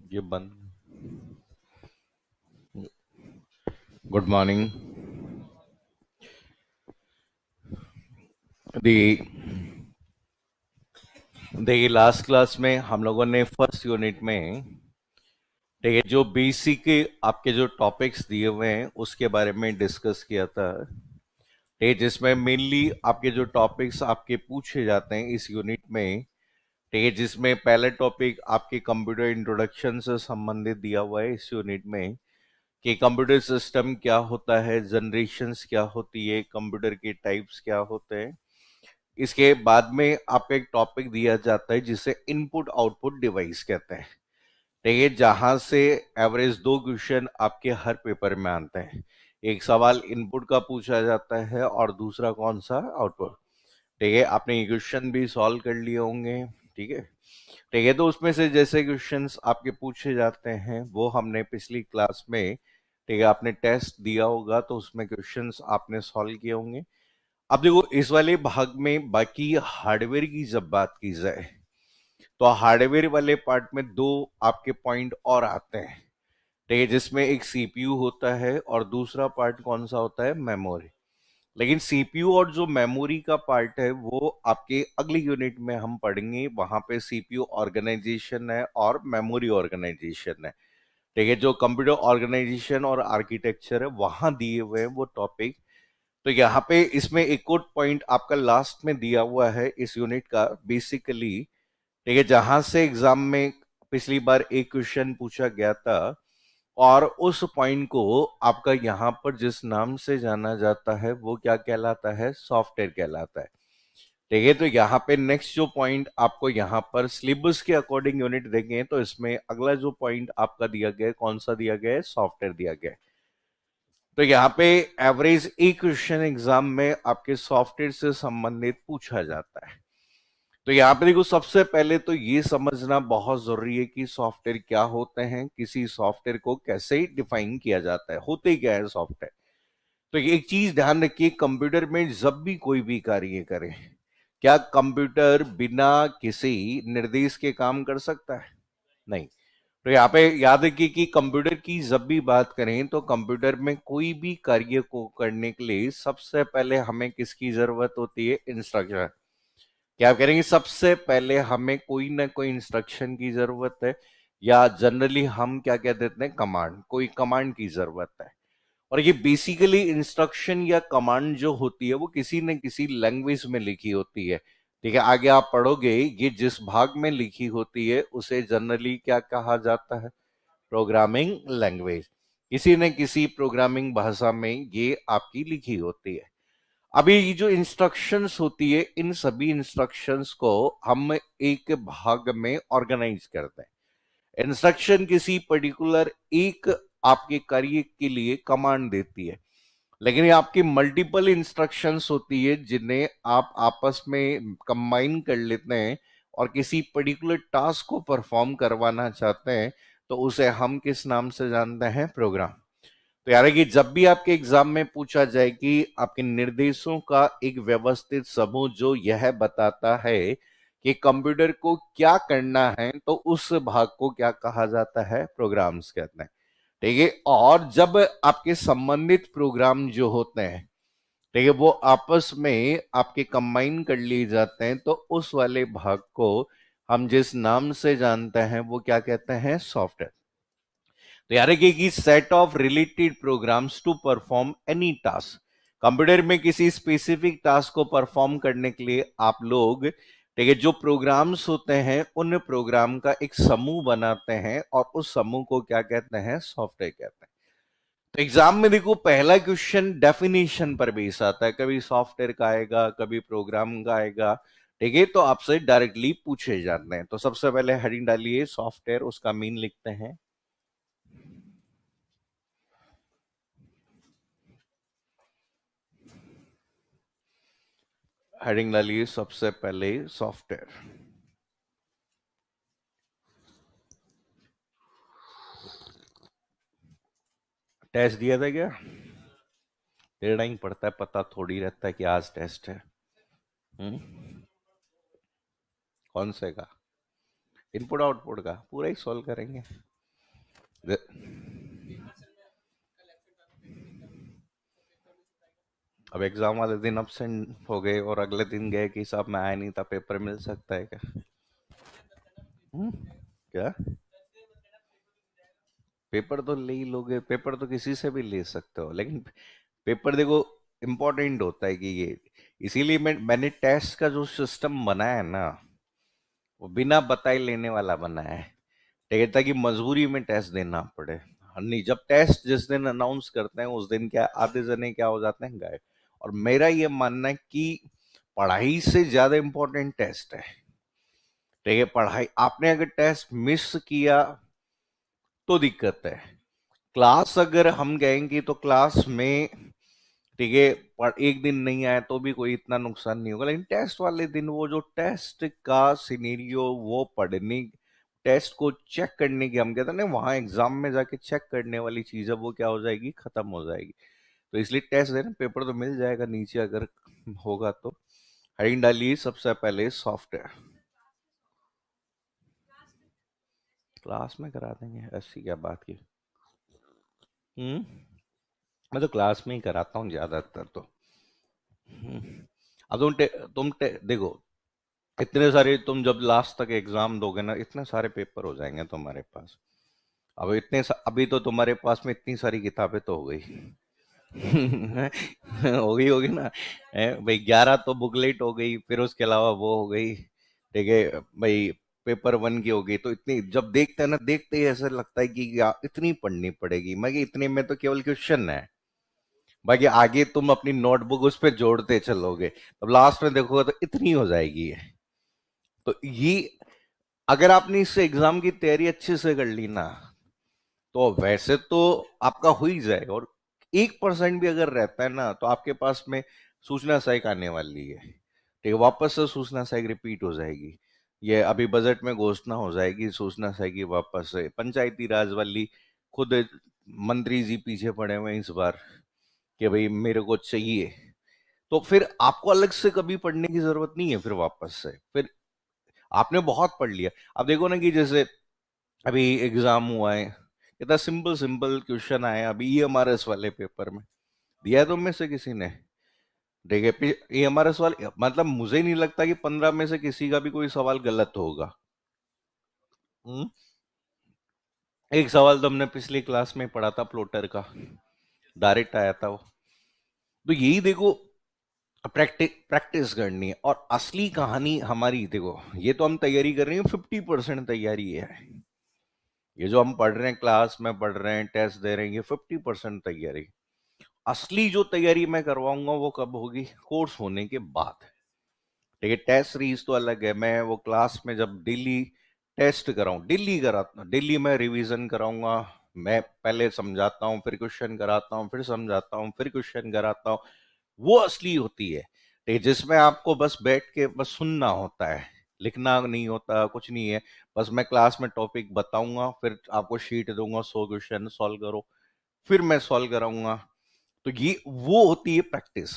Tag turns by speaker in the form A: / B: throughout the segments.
A: ये बंद। Good morning दी। देखिए, लास्ट क्लास में हम लोगों ने फर्स्ट यूनिट में, ठीक है, जो बेसिक आपके जो टॉपिक्स दिए हुए हैं उसके बारे में डिस्कस किया था। ठीक है, जिसमें मेनली आपके जो टॉपिक्स आपके पूछे जाते हैं इस यूनिट में। ठीक है, जिसमें पहला टॉपिक आपके कंप्यूटर इंट्रोडक्शन से संबंधित दिया हुआ है इस यूनिट में, कि कंप्यूटर सिस्टम क्या होता है, जनरेशन्स क्या होती है, कंप्यूटर के टाइप्स क्या होते हैं। इसके बाद में आपको एक टॉपिक दिया जाता है जिसे इनपुट आउटपुट डिवाइस कहते हैं। ठीक है, जहां से एवरेज 2 क्वेश्चन आपके हर पेपर में आते हैं। एक सवाल इनपुट का पूछा जाता है और दूसरा कौन सा, आउटपुट। ठीक है, आपने ये क्वेश्चन भी सॉल्व कर लिए होंगे। ठीक है, ठीक है, तो उसमें से जैसे क्वेश्चंस आपके पूछे जाते हैं वो हमने पिछली क्लास में, ठीक है, आपने टेस्ट दिया होगा तो उसमें क्वेश्चंस आपने सॉल्व किए होंगे। अब देखो, इस वाले भाग में बाकी हार्डवेयर की जब बात की जाए तो हार्डवेयर वाले पार्ट में दो आपके पॉइंट और आते हैं। ठीक है, जिसमें एक सीपीयू होता है और दूसरा पार्ट कौन सा होता है, मेमोरी। लेकिन सीपीयू और जो मेमोरी का पार्ट है वो आपके अगली यूनिट में हम पढ़ेंगे। वहां पे सीपीयू ऑर्गेनाइजेशन है और मेमोरी ऑर्गेनाइजेशन है। ठीक है, जो कंप्यूटर ऑर्गेनाइजेशन और आर्किटेक्चर है वहां दिए हुए हैं वो टॉपिक। तो यहाँ पे इसमें एक और पॉइंट आपका लास्ट में दिया हुआ है इस यूनिट का, बेसिकली। ठीक है, जहां से एग्जाम में पिछली बार एक क्वेश्चन पूछा गया था और उस पॉइंट को आपका यहाँ पर जिस नाम से जाना जाता है वो क्या कहलाता है, सॉफ्टवेयर कहलाता है। ठीक है, तो यहाँ पे नेक्स्ट जो पॉइंट आपको यहाँ पर सिलेबस के अकॉर्डिंग यूनिट देंगे तो इसमें अगला जो पॉइंट आपका दिया गया है, कौन सा दिया गया है, सॉफ्टवेयर दिया गया है। तो यहाँ पे एवरेज एक क्वेश्चन एग्जाम में आपके सॉफ्टवेयर से संबंधित पूछा जाता है। तो यहाँ पे देखो, सबसे पहले तो ये समझना बहुत जरूरी है कि सॉफ्टवेयर क्या होते हैं, किसी सॉफ्टवेयर को कैसे डिफाइन किया जाता है, होते क्या है सॉफ्टवेयर। तो एक चीज ध्यान रखिए, कंप्यूटर में जब भी कोई भी कार्य करें, क्या कंप्यूटर बिना किसी निर्देश के काम कर सकता है? नहीं। तो यहाँ पे याद रखिए कि कंप्यूटर की जब भी बात करें तो कंप्यूटर में कोई भी कार्य को करने के लिए सबसे पहले हमें किसकी जरूरत होती है, इंस्ट्रक्शन। क्या आप करेंगे, सबसे पहले हमें कोई ना कोई इंस्ट्रक्शन की जरूरत है, या जनरली हम क्या कह देते हैं, कमांड, कोई कमांड की जरूरत है। और ये बेसिकली इंस्ट्रक्शन या कमांड जो होती है वो किसी न किसी लैंग्वेज में लिखी होती है। ठीक है, आगे आप पढ़ोगे, ये जिस भाग में लिखी होती है उसे जनरली क्या कहा जाता है, प्रोग्रामिंग लैंग्वेज। किसी न किसी प्रोग्रामिंग भाषा में ये आपकी लिखी होती है। अभी ये जो इंस्ट्रक्शंस होती है, इन सभी इंस्ट्रक्शंस को हम एक भाग में ऑर्गेनाइज करते हैं। इंस्ट्रक्शन किसी पर्टिकुलर एक आपके कार्य के लिए कमांड देती है, लेकिन ये आपकी मल्टीपल इंस्ट्रक्शंस होती है जिन्हें आप आपस में कंबाइन कर लेते हैं और किसी पर्टिकुलर टास्क को परफॉर्म करवाना चाहते हैं, तो उसे हम किस नाम से जानते हैं, प्रोग्राम। तो यार कि जब भी आपके एग्जाम में पूछा जाए कि आपके निर्देशों का एक व्यवस्थित समूह जो यह बताता है कि कंप्यूटर को क्या करना है, तो उस भाग को क्या कहा जाता है, प्रोग्राम्स कहते हैं। ठीक है, और जब आपके संबंधित प्रोग्राम जो होते हैं, ठीक है, वो आपस में आपके कंबाइन कर लिए जाते हैं, तो उस वाले भाग को हम जिस नाम से जानते हैं वो क्या कहते हैं, सॉफ्टवेयर। तो यार कि set of related programs to perform any task. Computer में किसी स्पेसिफिक टास्क को परफॉर्म करने के लिए आप लोग, ठीक है, जो प्रोग्राम्स होते हैं उन प्रोग्राम का एक समूह बनाते हैं और उस समूह को क्या कहते हैं, सॉफ्टवेयर कहते हैं। तो एग्जाम में देखो, पहला क्वेश्चन डेफिनेशन पर बेस आता है, कभी सॉफ्टवेयर का आएगा, कभी प्रोग्राम का आएगा। ठीक है, तो आपसे डायरेक्टली पूछे जाते हैं। तो सबसे पहले हेडिंग डालिए सॉफ्टवेयर, उसका मीन लिखते हैं। हेडिंग डालिए सबसे पहले सॉफ्टवेयर। टेस्ट दिया था क्या? टेढ़ा ही पड़ता है, पता थोड़ी रहता है कि आज टेस्ट है। हम्म, कौन से का? इनपुट आउटपुट का पूरा ही सॉल्व करेंगे। द- अब एग्जाम वाले दिन absent हो गए और अगले दिन गए कि साहब मैं आया नहीं था, पेपर मिल सकता है क्या? हम्म, क्या? पेपर तो ले ही लोगे, पेपर तो किसी से भी ले सकते हो, लेकिन पेपर देखो इम्पोर्टेंट होता है कि ये, इसीलिए मैंने टेस्ट का जो सिस्टम बनाया है ना, वो बिना बताए लेने वाला बना है। ठीक है, ताकि मजबूरी में टेस्ट देना पड़े। और नहीं, जब टेस्ट जिस दिन अनाउंस करते हैं उस दिन क्या आधे जने क्या हो जाते हैं, गायब। और मेरा ये मानना है कि पढ़ाई से ज्यादा इंपॉर्टेंट टेस्ट है। ठीक है, पढ़ाई आपने अगर टेस्ट मिस किया तो दिक्कत है। क्लास अगर हम गएंगे तो क्लास में, ठीक है, पर एक दिन नहीं आया तो भी कोई इतना नुकसान नहीं होगा, लेकिन टेस्ट वाले दिन वो जो टेस्ट का सिनेरियो, वो पढ़ने, टेस्ट को चेक करने की, हम कहते हैं ना वहां एग्जाम में जाके चेक करने वाली चीज है, वो क्या हो जाएगी, खत्म हो जाएगी। तो इसलिए टेस्ट देना, पेपर तो मिल जाएगा नीचे अगर होगा तो। हेडिंग डालिए सबसे पहले सॉफ्टवेयर। क्लास में करा देंगे, ऐसी क्या बात की। हम्म, मैं तो क्लास में ही कराता हूँ ज्यादातर तो। हम्म। अब देखो, इतने सारे तुम जब लास्ट तक एग्जाम दोगे ना, इतने सारे पेपर हो जाएंगे तुम्हारे पास। अब अभी तो तुम्हारे पास में इतनी सारी किताबें तो हो गई। होगी ना। भाई 11 तो बुकलेट हो गई, फिर उसके अलावा वो हो गई। ठीक है भाई, पेपर वन की हो गई, तो इतनी जब देखते हैं ना, देखते ही ऐसा लगता है कि इतनी पढ़नी पड़ेगी, मगर इतने में तो केवल क्वेश्चन है। बाकी आगे तुम अपनी नोटबुक उस पर जोड़ते चलोगे, तब लास्ट में देखोगे तो इतनी हो जाएगी। तो ये, अगर आपने इस एग्जाम की तैयारी अच्छे से कर ली ना, तो वैसे तो आपका हो ही जाएगा। और 1% भी अगर रहता है ना, तो आपके पास में सूचना सहायक आने वाली है। ठीक है, वापस से सूचना सहायक रिपीट हो जाएगी। ये अभी बजट में घोषणा हो जाएगी सूचना सहायक की, वापस से पंचायती राज वाली। खुद मंत्री जी पीछे पड़े हुए हैं इस बार कि भाई मेरे को चाहिए। तो फिर आपको अलग से कभी पढ़ने की जरूरत नहीं है, फिर वापस से फिर आपने बहुत पढ़ लिया। अब देखो ना कि जैसे अभी एग्जाम हुआ है, इतना सिंपल सिंपल क्वेश्चन आए अभी ईएमआरएस वाले पेपर में, दिया है तुम में से किसी ने? देखिए ईएमआरएस वाले, मतलब मुझे नहीं लगता कि 15 में से किसी का भी कोई सवाल गलत होगा। हम्म? एक सवाल तो हमने पिछली क्लास में पढ़ा था प्लोटर का, डायरेक्ट आया था वो। तो यही देखो, प्रैक्टिस प्रैक्टिस करनी है। और असली कहानी हमारी देखो, ये तो हम तैयारी कर रहे हैं, 50% तैयारी है। ये जो हम पढ़ रहे हैं, क्लास में पढ़ रहे हैं, टेस्ट दे रहे हैं, ये 50% तैयारी। असली जो तैयारी मैं करवाऊंगा वो कब होगी, कोर्स होने के बाद। ठीक है, टेस्ट सीरीज तो अलग है, मैं वो क्लास में जब डेली टेस्ट कराऊं, डेली कराता, डेली मैं रिवीजन कराऊंगा। मैं पहले समझाता हूँ, फिर क्वेश्चन कराता हूँ, फिर समझाता हूँ, फिर क्वेश्चन कराता हूँ। वो असली होती है। ठीक है, जिसमें आपको बस बैठ के बस सुनना होता है, लिखना नहीं होता, कुछ नहीं है। बस मैं क्लास में टॉपिक बताऊंगा, फिर आपको शीट दूंगा, 100 क्वेश्चन सॉल्व करो, फिर मैं सॉल्व कराऊंगा। तो ये वो होती है प्रैक्टिस।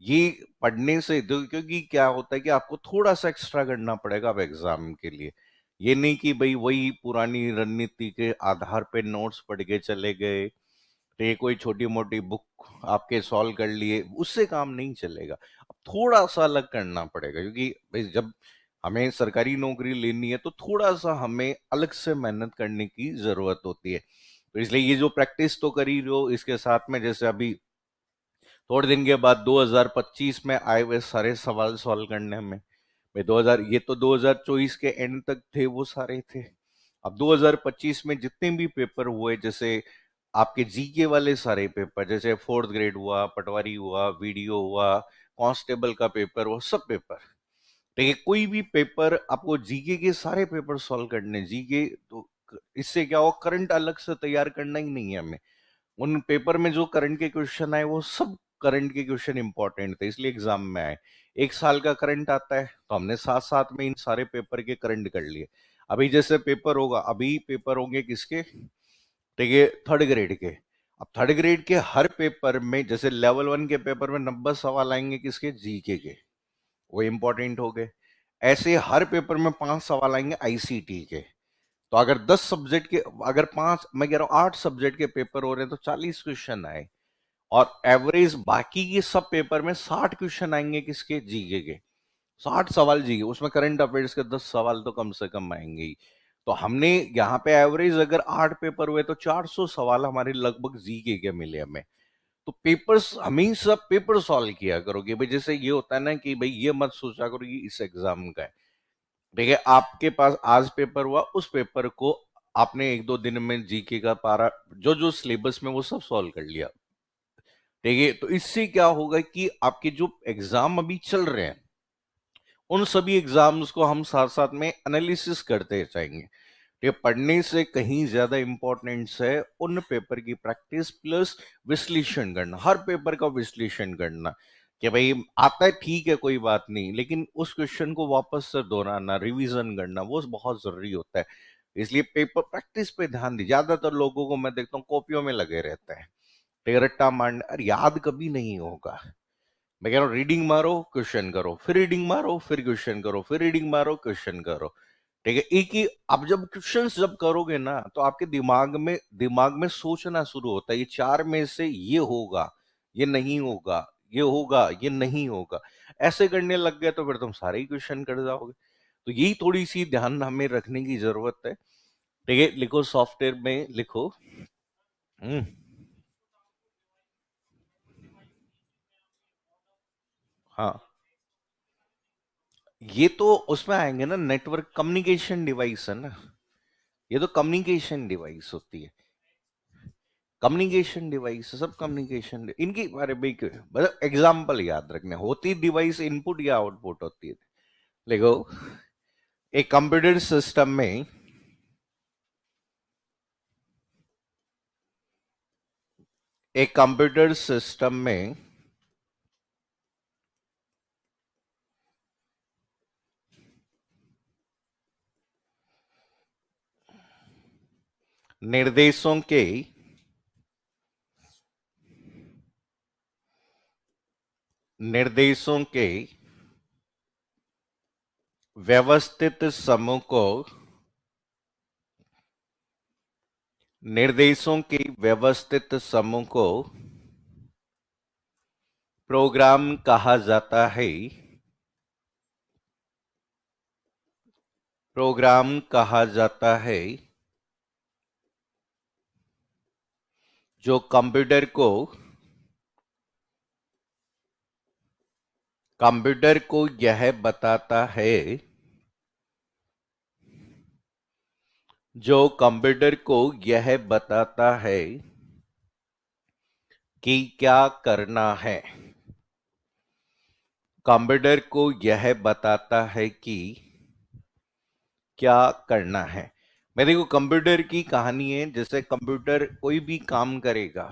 A: ये पढ़ने से क्योंकि क्या होता है कि आपको थोड़ा सा एक्स्ट्रा करना पड़ेगा अब एग्जाम के लिए। ये नहीं कि भाई वही पुरानी रणनीति के आधार पे नोट्स पढ़ के चले गए, तो ये कोई छोटी मोटी बुक आपके सॉल्व कर लिए, उससे काम नहीं चलेगा। अब थोड़ा सा अलग करना पड़ेगा, क्योंकि भाई जब हमें सरकारी नौकरी लेनी है तो थोड़ा सा हमें अलग से मेहनत करने की जरूरत होती है। तो इसलिए ये जो प्रैक्टिस तो कर ही रहे हो, इसके साथ में जैसे अभी थोड़े दिन के बाद 2025 में आए हुए सारे सवाल सॉल्व करने में, भाई 2000, ये तो 2024 के एंड तक थे वो सारे थे। अब 2025 में जितने भी पेपर हुए, जैसे आपके जीके वाले सारे पेपर, जैसे फोर्थ ग्रेड हुआ, पटवारी हुआ, वीडियो हुआ, कांस्टेबल का पेपर, वो सब पेपर। देखिए कोई भी पेपर आपको जीके के सारे पेपर सॉल्व करने, जीके तो इससे क्या हो, करंट अलग से तैयार करना ही नहीं है हमें। उन पेपर में जो करंट के क्वेश्चन आए वो सब करंट के क्वेश्चन इंपॉर्टेंट थे, इसलिए एग्जाम में आए। एक साल का करंट आता है तो हमने साथ साथ में इन सारे पेपर के करंट कर लिए। अभी जैसे पेपर होगा, अभी पेपर होंगे किसके, ठीक है, थर्ड ग्रेड के। अब थर्ड ग्रेड के हर पेपर में, जैसे लेवल वन के पेपर में 90 सवाल आएंगे किसके, जीके के, वो इंपॉर्टेंट हो गए। ऐसे हर पेपर में 5 सवाल आएंगे आईसीटी के। तो अगर 10 सब्जेक्ट के, अगर 5, मैं कह रहा हूं 8 सब्जेक्ट के पेपर हो रहे हैं तो 40 क्वेश्चन आए, और एवरेज बाकी के सब पेपर में 60 क्वेश्चन आएंगे किसके, जीके के। 60 सवाल जीके, उसमें करंट अफेयर्स के 10 सवाल तो कम से कम आएंगे ही। तो हमने यहाँ पे एवरेज अगर 8 पेपर हुए तो 400 सवाल हमारे लगभग जीके के मिले हमें। तो पेपर्स, हमेशा पेपर सॉल्व किया करोगे भाई। जैसे ये होता है ना कि भाई ये मत सोचा करो कि इस एग्जाम का है, ठीक है, आपके पास आज पेपर हुआ, उस पेपर को आपने 1-2 दिन में जीके का पारा जो जो सिलेबस में वो सब सॉल्व कर लिया, ठीक है। तो इससे क्या होगा कि आपके जो एग्जाम अभी चल रहे हैं उन सभी एग्जाम्स को हम साथ साथ में एनालिसिस करते जाएंगे। ये पढ़ने से कहीं ज्यादा इंपॉर्टेंस है उन पेपर की प्रैक्टिस प्लस विश्लेषण करना, हर पेपर का विश्लेषण करना, कि भाई आता है ठीक है कोई बात नहीं, लेकिन उस क्वेश्चन को वापस से दोहराना, रिवीजन करना, वो बहुत जरूरी होता है। इसलिए पेपर प्रैक्टिस पे ध्यान दी। ज्यादातर लोगों को मैं देखता हूँ कॉपियों में लगे रहते हैं, टेरट्टा मारने, अरे याद कभी नहीं होगा। मैं कह रहा हूँ रीडिंग मारो क्वेश्चन करो, फिर रीडिंग मारो, फिर क्वेश्चन करो, फिर रीडिंग मारो, क्वेश्चन करो, ठीक है। एक ही, अब जब क्वेश्चंस जब करोगे ना तो आपके दिमाग में सोचना शुरू होता है, ये चार में से ये होगा, ये नहीं होगा, ये होगा, ये नहीं होगा, ऐसे करने लग गए तो फिर तुम सारे ही क्वेश्चन कर जाओगे। तो यही थोड़ी सी ध्यान हमें रखने की जरूरत है, ठीक है। लिखो, सॉफ्टवेयर में लिखो। हम्म। हाँ, ये तो उसमें आएंगे ना, नेटवर्क कम्युनिकेशन डिवाइस है ना, ये तो कम्युनिकेशन डिवाइस होती है, कम्युनिकेशन डिवाइस, सब कम्युनिकेशन इनकी बारे में मतलब एग्जाम्पल याद रखने, होती डिवाइस इनपुट या आउटपुट होती है। देखो, एक कंप्यूटर सिस्टम में, एक कंप्यूटर सिस्टम में निर्देशों के निर्देशों के व्यवस्थित समूह को, निर्देशों के व्यवस्थित समूह को प्रोग्राम कहा जाता है, प्रोग्राम कहा जाता है, जो कंप्यूटर को यह बताता है, जो कंप्यूटर को यह बताता है कि क्या करना है, कंप्यूटर को यह बताता है कि क्या करना है। मैं देखो, कंप्यूटर की कहानी है, जैसे कंप्यूटर कोई भी काम करेगा,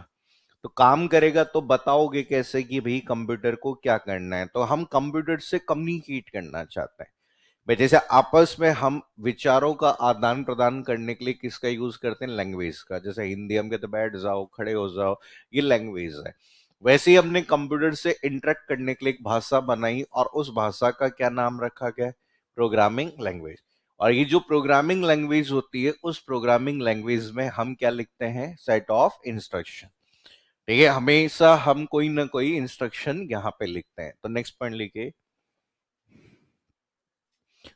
A: तो काम करेगा तो बताओगे कैसे कि भाई कंप्यूटर को क्या करना है। तो हम कंप्यूटर से कम्युनिकेट करना चाहते हैं भाई, जैसे आपस में हम विचारों का आदान प्रदान करने के लिए किसका यूज करते हैं, लैंग्वेज का। जैसे हिंदी हम कहते हैं बैठ जाओ, खड़े हो जाओ, ये लैंग्वेज है। वैसे ही हमने कंप्यूटर से इंटरेक्ट करने के लिए एक भाषा बनाई, और उस भाषा का क्या नाम रखा गया, प्रोग्रामिंग लैंग्वेज। और ये जो प्रोग्रामिंग लैंग्वेज होती है, उस प्रोग्रामिंग लैंग्वेज में हम क्या लिखते हैं, सेट ऑफ इंस्ट्रक्शन, ठीक है। हमेशा हम कोई ना कोई इंस्ट्रक्शन यहां पे लिखते हैं। तो नेक्स्ट पॉइंट लिखिए,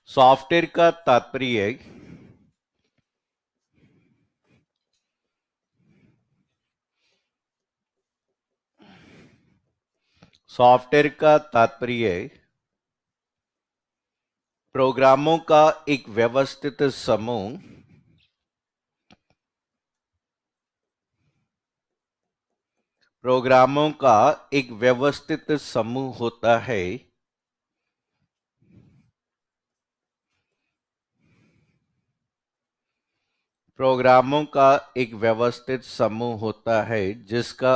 A: सॉफ्टवेयर का तात्पर्य, सॉफ्टवेयर का तात्पर्य प्रोग्रामों का एक व्यवस्थित समूह, प्रोग्रामों का एक व्यवस्थित समूह होता है, प्रोग्रामों का एक व्यवस्थित समूह होता है जिसका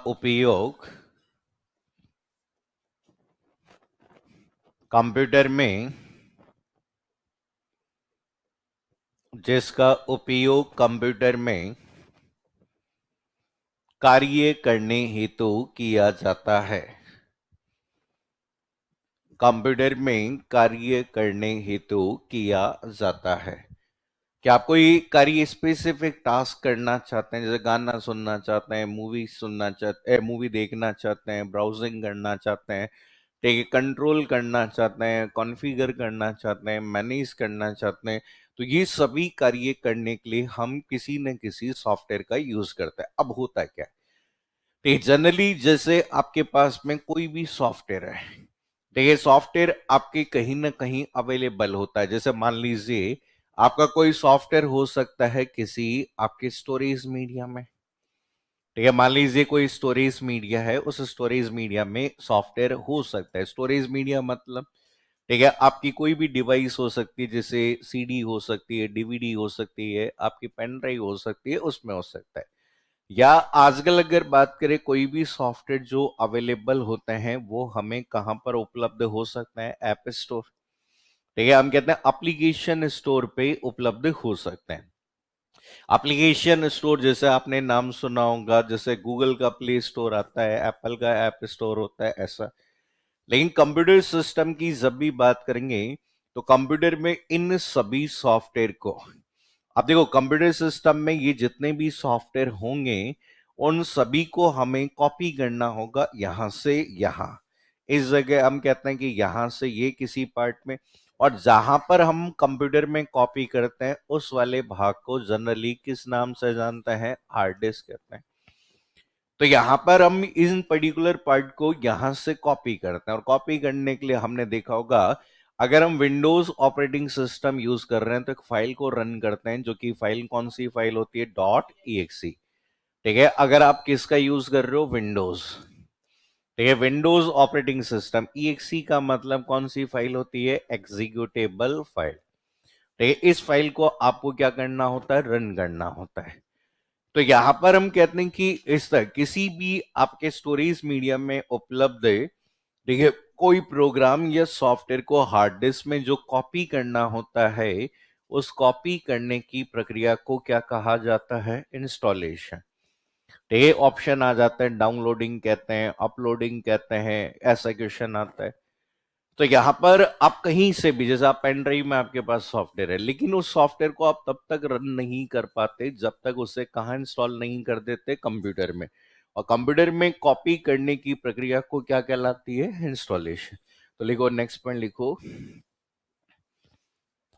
A: उपयोग कंप्यूटर में, जिसका उपयोग कंप्यूटर में कार्य करने हेतु किया जाता है, कंप्यूटर में कार्य करने हेतु किया जाता है। क्या आप कोई कार्य स्पेसिफिक टास्क करना चाहते हैं, जैसे गाना सुनना चाहते हैं, मूवी सुनना चाहते हैं, मूवी देखना चाहते हैं, ब्राउजिंग करना चाहते हैं, ठीक है, कंट्रोल करना चाहते हैं, कॉन्फ़िगर करना चाहते हैं, मैनेज करना चाहते हैं, तो ये सभी कार्य करने के लिए हम किसी न किसी सॉफ्टवेयर का यूज करते हैं। अब होता क्या है, ठीक, जनरली जैसे आपके पास में कोई भी सॉफ्टवेयर है, देखिए सॉफ्टवेयर आपके कहीं ना कहीं अवेलेबल होता है। जैसे मान लीजिए आपका कोई सॉफ्टवेयर हो सकता है किसी आपके स्टोरेज मीडिया में, ठीक है, मान लीजिए कोई स्टोरेज मीडिया है, उस स्टोरेज मीडिया में सॉफ्टवेयर हो सकता है। स्टोरेज मीडिया मतलब, ठीक है, आपकी कोई भी डिवाइस हो सकती है, जैसे सीडी हो सकती है, डीवीडी हो सकती है, आपकी पेन ड्राइव हो सकती है, उसमें हो सकता है। या आजकल अगर बात करें, कोई भी सॉफ्टवेयर जो अवेलेबल होते हैं वो हमें कहां पर उपलब्ध हो सकता है, ऐप स्टोर, ठीक है, हम कहते हैं एप्लीकेशन स्टोर पे उपलब्ध हो सकते हैं। एप्लीकेशन स्टोर जैसे आपने नाम सुना होगा, जैसे गूगल का प्ले स्टोर आता है, एप्पल का ऐप स्टोर होता है, ऐसा। लेकिन कंप्यूटर सिस्टम की जब भी बात करेंगे तो कंप्यूटर में इन सभी सॉफ्टवेयर को, अब देखो कंप्यूटर सिस्टम में ये जितने भी सॉफ्टवेयर होंगे उन सभी को हमें कॉपी करना होगा यहां से यहां। इस जगह हम कहते हैं कि यहां से ये किसी पार्ट में, और जहां पर हम कंप्यूटर में कॉपी करते हैं उस वाले भाग को जनरली किस नाम से जानते हैं, हार्ड डिस्क कहते हैं। तो यहां पर हम इन पर्टिकुलर पार्ट को यहां से कॉपी करते हैं, और कॉपी करने के लिए हमने देखा होगा, अगर हम विंडोज ऑपरेटिंग सिस्टम यूज कर रहे हैं तो एक फाइल को रन करते हैं, जो कि फाइल कौन सी फाइल होती है, डॉट ईएक्सी, ठीक है। अगर आप किसका यूज कर रहे हो, विंडोज, ठीक है, विंडोज ऑपरेटिंग सिस्टम, ईएक्सी का मतलब कौन सी फाइल होती है, एग्जीक्यूटेबल फाइल, ठीक है। इस फाइल को आपको क्या करना होता है, रन करना होता है। तो यहां पर हम कहते हैं कि इस तरह किसी भी आपके स्टोरेज मीडिया में उपलब्ध, ठीक है, कोई प्रोग्राम या सॉफ्टवेयर को हार्ड डिस्क में जो कॉपी करना होता है, उस कॉपी करने की प्रक्रिया को क्या कहा जाता है, इंस्टॉलेशन। ठीक है, ऑप्शन आ जाता है, डाउनलोडिंग कहते हैं, अपलोडिंग कहते हैं, ऐसा क्वेश्चन आता है। तो यहां पर आप कहीं से भी, जैसे आप पेन ड्राइव में आपके पास सॉफ्टवेयर है, लेकिन उस सॉफ्टवेयर को आप तब तक रन नहीं कर पाते जब तक उसे कहाँ इंस्टॉल नहीं कर देते, कंप्यूटर में। और कंप्यूटर में कॉपी करने की प्रक्रिया को क्या कहलाती है, इंस्टॉलेशन। तो लिखो, नेक्स्ट पॉइंट लिखो,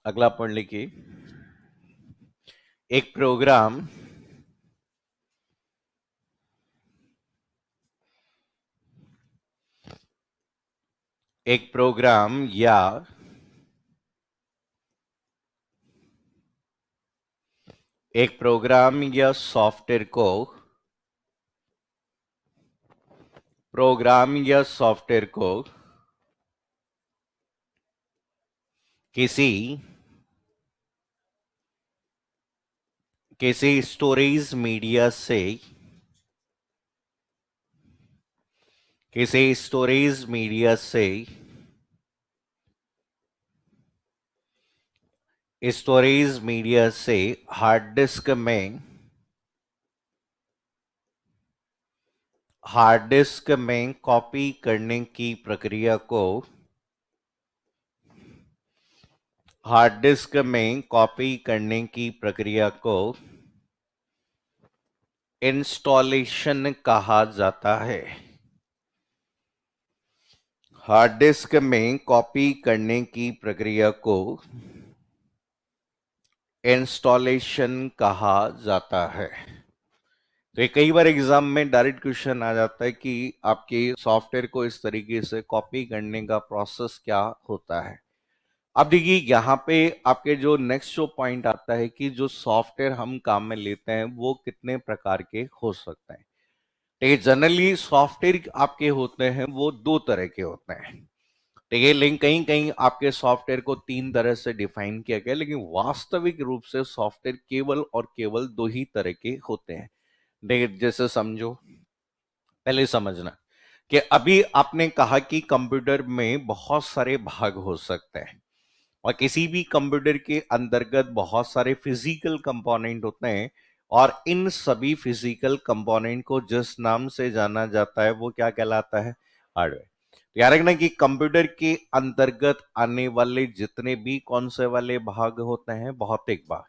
A: अगला पॉइंट लिखिए, एक प्रोग्राम एक प्रोग्राम या एक प्रोग्राम या सॉफ्टवेयर को प्रोग्राम या सॉफ्टवेयर को किसी किसी स्टोरेज मीडिया से किसी स्टोरेज मीडिया से स्टोरेज मीडिया से हार्ड डिस्क में कॉपी करने की प्रक्रिया को हार्ड डिस्क में कॉपी करने की प्रक्रिया को इंस्टॉलेशन कहा जाता है। हार्ड डिस्क में कॉपी करने की प्रक्रिया को इंस्टॉलेशन कहा जाता है। तो ये कई बार एग्जाम में डायरेक्ट क्वेश्चन आ जाता है कि आपके सॉफ्टवेयर को इस तरीके से कॉपी करने का प्रोसेस क्या होता है। अब देखिए यहाँ पे आपके जो नेक्स्ट जो पॉइंट आता है कि जो सॉफ्टवेयर हम काम में लेते हैं वो कितने प्रकार के हो सकते हैं। ठीक है, जनरली सॉफ्टवेयर आपके होते हैं वो दो तरह के होते हैं, ठीक है, लेकिन कहीं कहीं आपके सॉफ्टवेयर को तीन तरह से डिफाइन किया गया, लेकिन वास्तविक रूप से सॉफ्टवेयर केवल और केवल दो ही तरह के होते हैं। देखिए, जैसे समझो, पहले समझना कि अभी आपने कहा कि कंप्यूटर में बहुत सारे भाग हो सकते हैं, और किसी भी कंप्यूटर के अंतर्गत बहुत सारे फिजिकल कंपोनेंट होते हैं, और इन सभी फिजिकल कंपोनेंट को जिस नाम से जाना जाता है वो क्या कहलाता है, हार्डवेयर। याद रखना कि कंप्यूटर के अंतर्गत आने वाले जितने भी कौन से वाले भाग होते हैं, भौतिक भाग,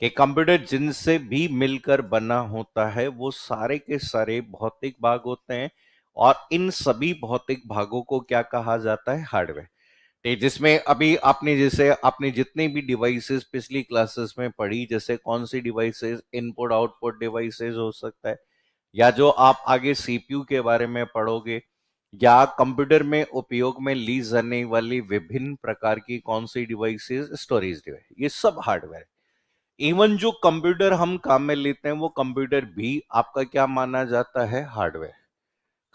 A: कि कंप्यूटर जिनसे भी मिलकर बना होता है वो सारे के सारे भौतिक भाग होते हैं। और इन सभी भौतिक भागों को क्या कहा जाता है? हार्डवेयर। जिसमें अभी आपने जैसे आपने जितने भी डिवाइसेस पिछली क्लासेस में पढ़ी, जैसे कौन सी डिवाइसेस, इनपुट आउटपुट डिवाइसेस हो सकता है, या जो आप आगे सीपीयू के बारे में पढ़ोगे, या कंप्यूटर में उपयोग में ली जाने वाली विभिन्न प्रकार की कौन सी डिवाइसेस, स्टोरेज डिवाइस, ये सब हार्डवेयर है। इवन जो कंप्यूटर हम काम में लेते हैं वो कंप्यूटर भी आपका क्या माना जाता है? हार्डवेयर।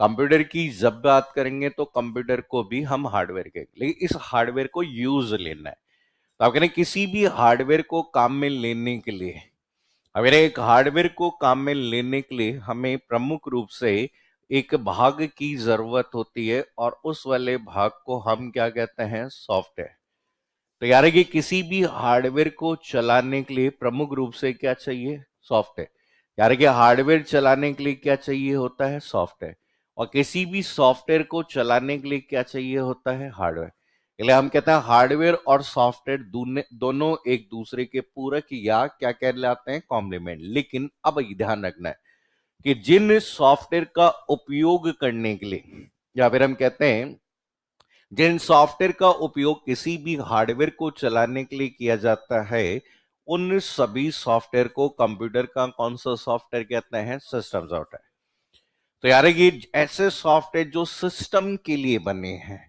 A: कंप्यूटर की जब बात करेंगे तो कंप्यूटर को भी हम हार्डवेयर के, लेकिन इस हार्डवेयर को यूज लेना है। तो आप कह रहे हैं किसी भी हार्डवेयर को काम में लेने के लिए, अगर एक हार्डवेयर को काम में लेने के लिए हमें प्रमुख रूप से एक भाग की जरूरत होती है, और उस वाले भाग को हम क्या कहते हैं? सॉफ्टवेयर। तो यार है कि किसी भी हार्डवेयर को चलाने के लिए प्रमुख रूप से क्या चाहिए? सॉफ्टवेयर। यार है कि हार्डवेयर चलाने के लिए क्या चाहिए होता है? सॉफ्टवेयर। और किसी भी सॉफ्टवेयर को चलाने के लिए क्या चाहिए होता है? हार्डवेयर। इसलिए हम कहते हैं हार्डवेयर और सॉफ्टवेयर दोनों एक दूसरे के पूरक या क्या कहलाते हैं? कॉम्प्लीमेंट। लेकिन अब ध्यान रखना है कि जिन सॉफ्टवेयर का उपयोग करने के लिए, या फिर हम कहते हैं जिन सॉफ्टवेयर का उपयोग किसी भी हार्डवेयर को चलाने के लिए किया जाता है, उन सभी सॉफ्टवेयर को कंप्यूटर का कौन सा सॉफ्टवेयर कहते हैं? System software. तो यार ये ऐसे सॉफ्टवेयर जो सिस्टम के लिए बने हैं,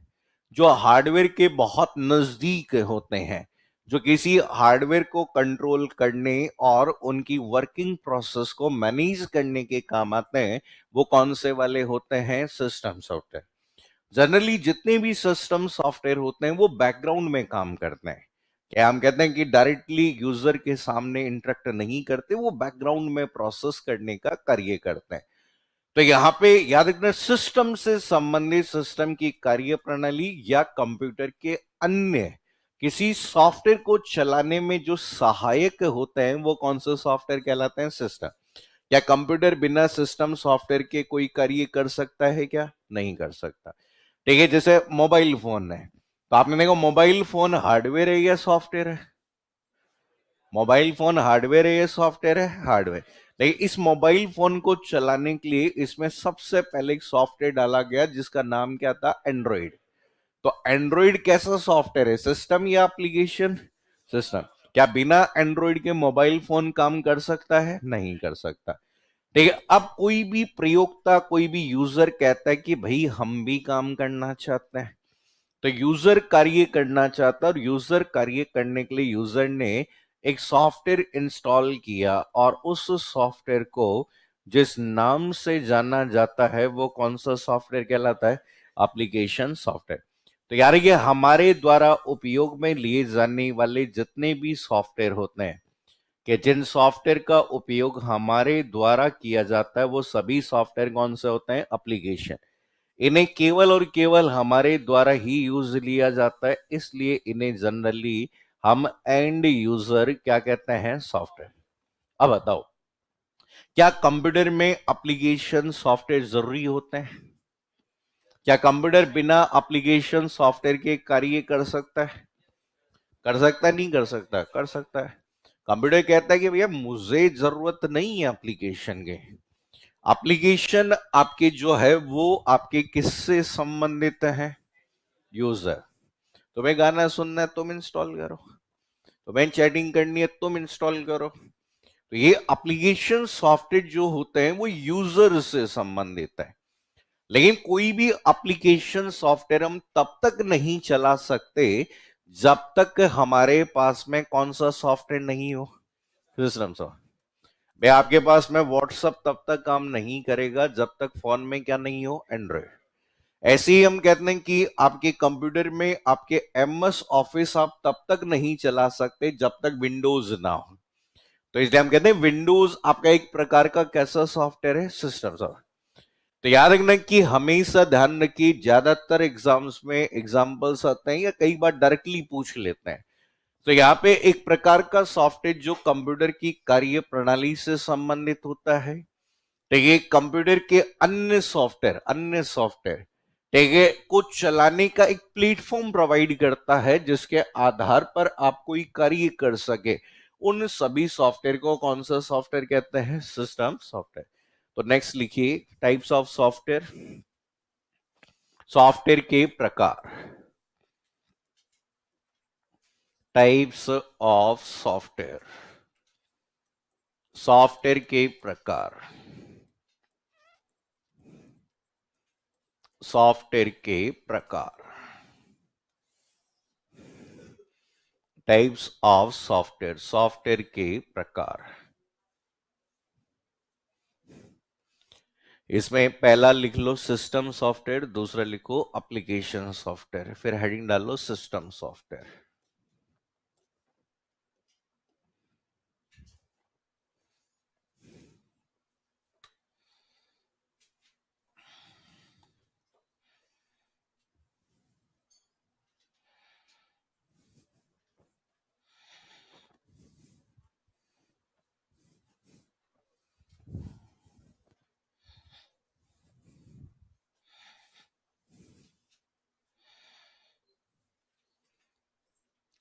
A: जो हार्डवेयर के बहुत नजदीक होते हैं, जो किसी हार्डवेयर को कंट्रोल करने और उनकी वर्किंग प्रोसेस को मैनेज करने के काम आते हैं, वो कौन से वाले होते हैं? System software. जनरली जितने भी सिस्टम सॉफ्टवेयर होते हैं वो बैकग्राउंड में काम करते हैं। क्या हम कहते हैं कि डायरेक्टली यूजर के सामने इंटरेक्ट नहीं करते, वो बैकग्राउंड में प्रोसेस करने का कार्य करते हैं। तो यहाँ पे याद रखना, सिस्टम से संबंधित सिस्टम की कार्य प्रणाली या कंप्यूटर के अन्य किसी सॉफ्टवेयर को चलाने में जो सहायक होते हैं वो कौन से सॉफ्टवेयर कहलाते हैं? सिस्टम। क्या कंप्यूटर बिना सिस्टम सॉफ्टवेयर के कोई कार्य कर सकता है? क्या नहीं कर सकता। ठीक है, जैसे मोबाइल फोन है, तो आपने देखा मोबाइल फोन हार्डवेयर है या सॉफ्टवेयर है? मोबाइल फोन हार्डवेयर है या सॉफ्टवेयर है? हार्डवेयर। लेकिन इस मोबाइल फोन को चलाने के लिए इसमें सबसे पहले एक सॉफ्टवेयर डाला गया जिसका नाम क्या था? एंड्रॉइड। तो एंड्रॉइड कैसा सॉफ्टवेयर है? सिस्टम या एप्लीकेशन? सिस्टम। क्या बिना एंड्रॉइड के मोबाइल फोन काम कर सकता है? नहीं कर सकता। ठीक है, अब कोई भी प्रयोक्ता, कोई भी यूजर कहता है कि भाई हम भी काम करना चाहते हैं, तो यूजर कार्य करना चाहता है, और यूजर कार्य करने के लिए यूजर ने एक सॉफ्टवेयर इंस्टॉल किया, और उस सॉफ्टवेयर को जिस नाम से जाना जाता है वो कौन सा सॉफ्टवेयर कहलाता है? Application software. तो यार ये हमारे द्वारा उपयोग में लिए जाने वाले जितने भी सॉफ्टवेयर होते हैं, कि जिन सॉफ्टवेयर का उपयोग हमारे द्वारा किया जाता है वो सभी सॉफ्टवेयर कौन से होते हैं? एप्लीकेशन। इन्हें केवल और केवल हमारे द्वारा ही यूज लिया जाता है, इसलिए इन्हें जनरली हम एंड यूजर क्या कहते हैं? सॉफ्टवेयर। अब बताओ, क्या कंप्यूटर में एप्लीकेशन सॉफ्टवेयर जरूरी होते हैं? क्या कंप्यूटर बिना एप्लीकेशन सॉफ्टवेयर के कार्य कर सकता है? कर सकता है? नहीं कर सकता? कर सकता है। कंप्यूटर कहता है कि भैया मुझे जरूरत नहीं है एप्लीकेशन के। एप्लीकेशन आपके जो है वो आपके किससे संबंधित है? यूजर। तुम्हें गाना सुनना है तुम इंस्टॉल करो, तुम्हें चैटिंग करनी है तुम इंस्टॉल करो। तो ये एप्लीकेशन सॉफ्टवेयर जो होते हैं वो यूजर से संबंधित है। लेकिन कोई भी एप्लीकेशन सॉफ्टवेयर हम तब तक नहीं चला सकते जब तक हमारे पास में कौन सा सॉफ्टवेयर नहीं हो? System software. भाई आपके पास में व्हाट्सएप तब तक काम नहीं करेगा जब तक फोन में क्या नहीं हो? एंड्रॉइड। ऐसे ही हम कहते हैं कि आपके कंप्यूटर में आपके एमएस ऑफिस आप तब तक नहीं चला सकते जब तक विंडोज ना हो। तो इसलिए हम कहते हैं विंडोज आपका एक प्रकार का कैसा सॉफ्टवेयर है? System software. तो याद रखना कि हमेशा ध्यान रखिए, ज्यादातर एग्जाम्स में एग्जाम्पल्स आते हैं या कई बार डायरेक्टली पूछ लेते हैं। तो यहाँ पे एक प्रकार का सॉफ्टवेयर जो कंप्यूटर की कार्य प्रणाली से संबंधित होता है, तो ये कंप्यूटर के अन्य सॉफ्टवेयर ठीक है, कुछ चलाने का एक प्लेटफॉर्म प्रोवाइड करता है जिसके आधार पर आप कोई कार्य कर सके। उन सभी सॉफ्टवेयर को कौन सा सॉफ्टवेयर कहते हैं? System software. तो नेक्स्ट लिखिए, टाइप्स ऑफ सॉफ्टवेयर। सॉफ्टवेयर के प्रकार। Types of software. सॉफ्टवेयर के प्रकार। सॉफ्टवेयर के प्रकार। Types of software. सॉफ्टवेयर के प्रकार। इसमें पहला लिख लो सिस्टम सॉफ्टवेयर, दूसरा लिखो एप्लीकेशन सॉफ्टवेयर, फिर हेडिंग डालो system software.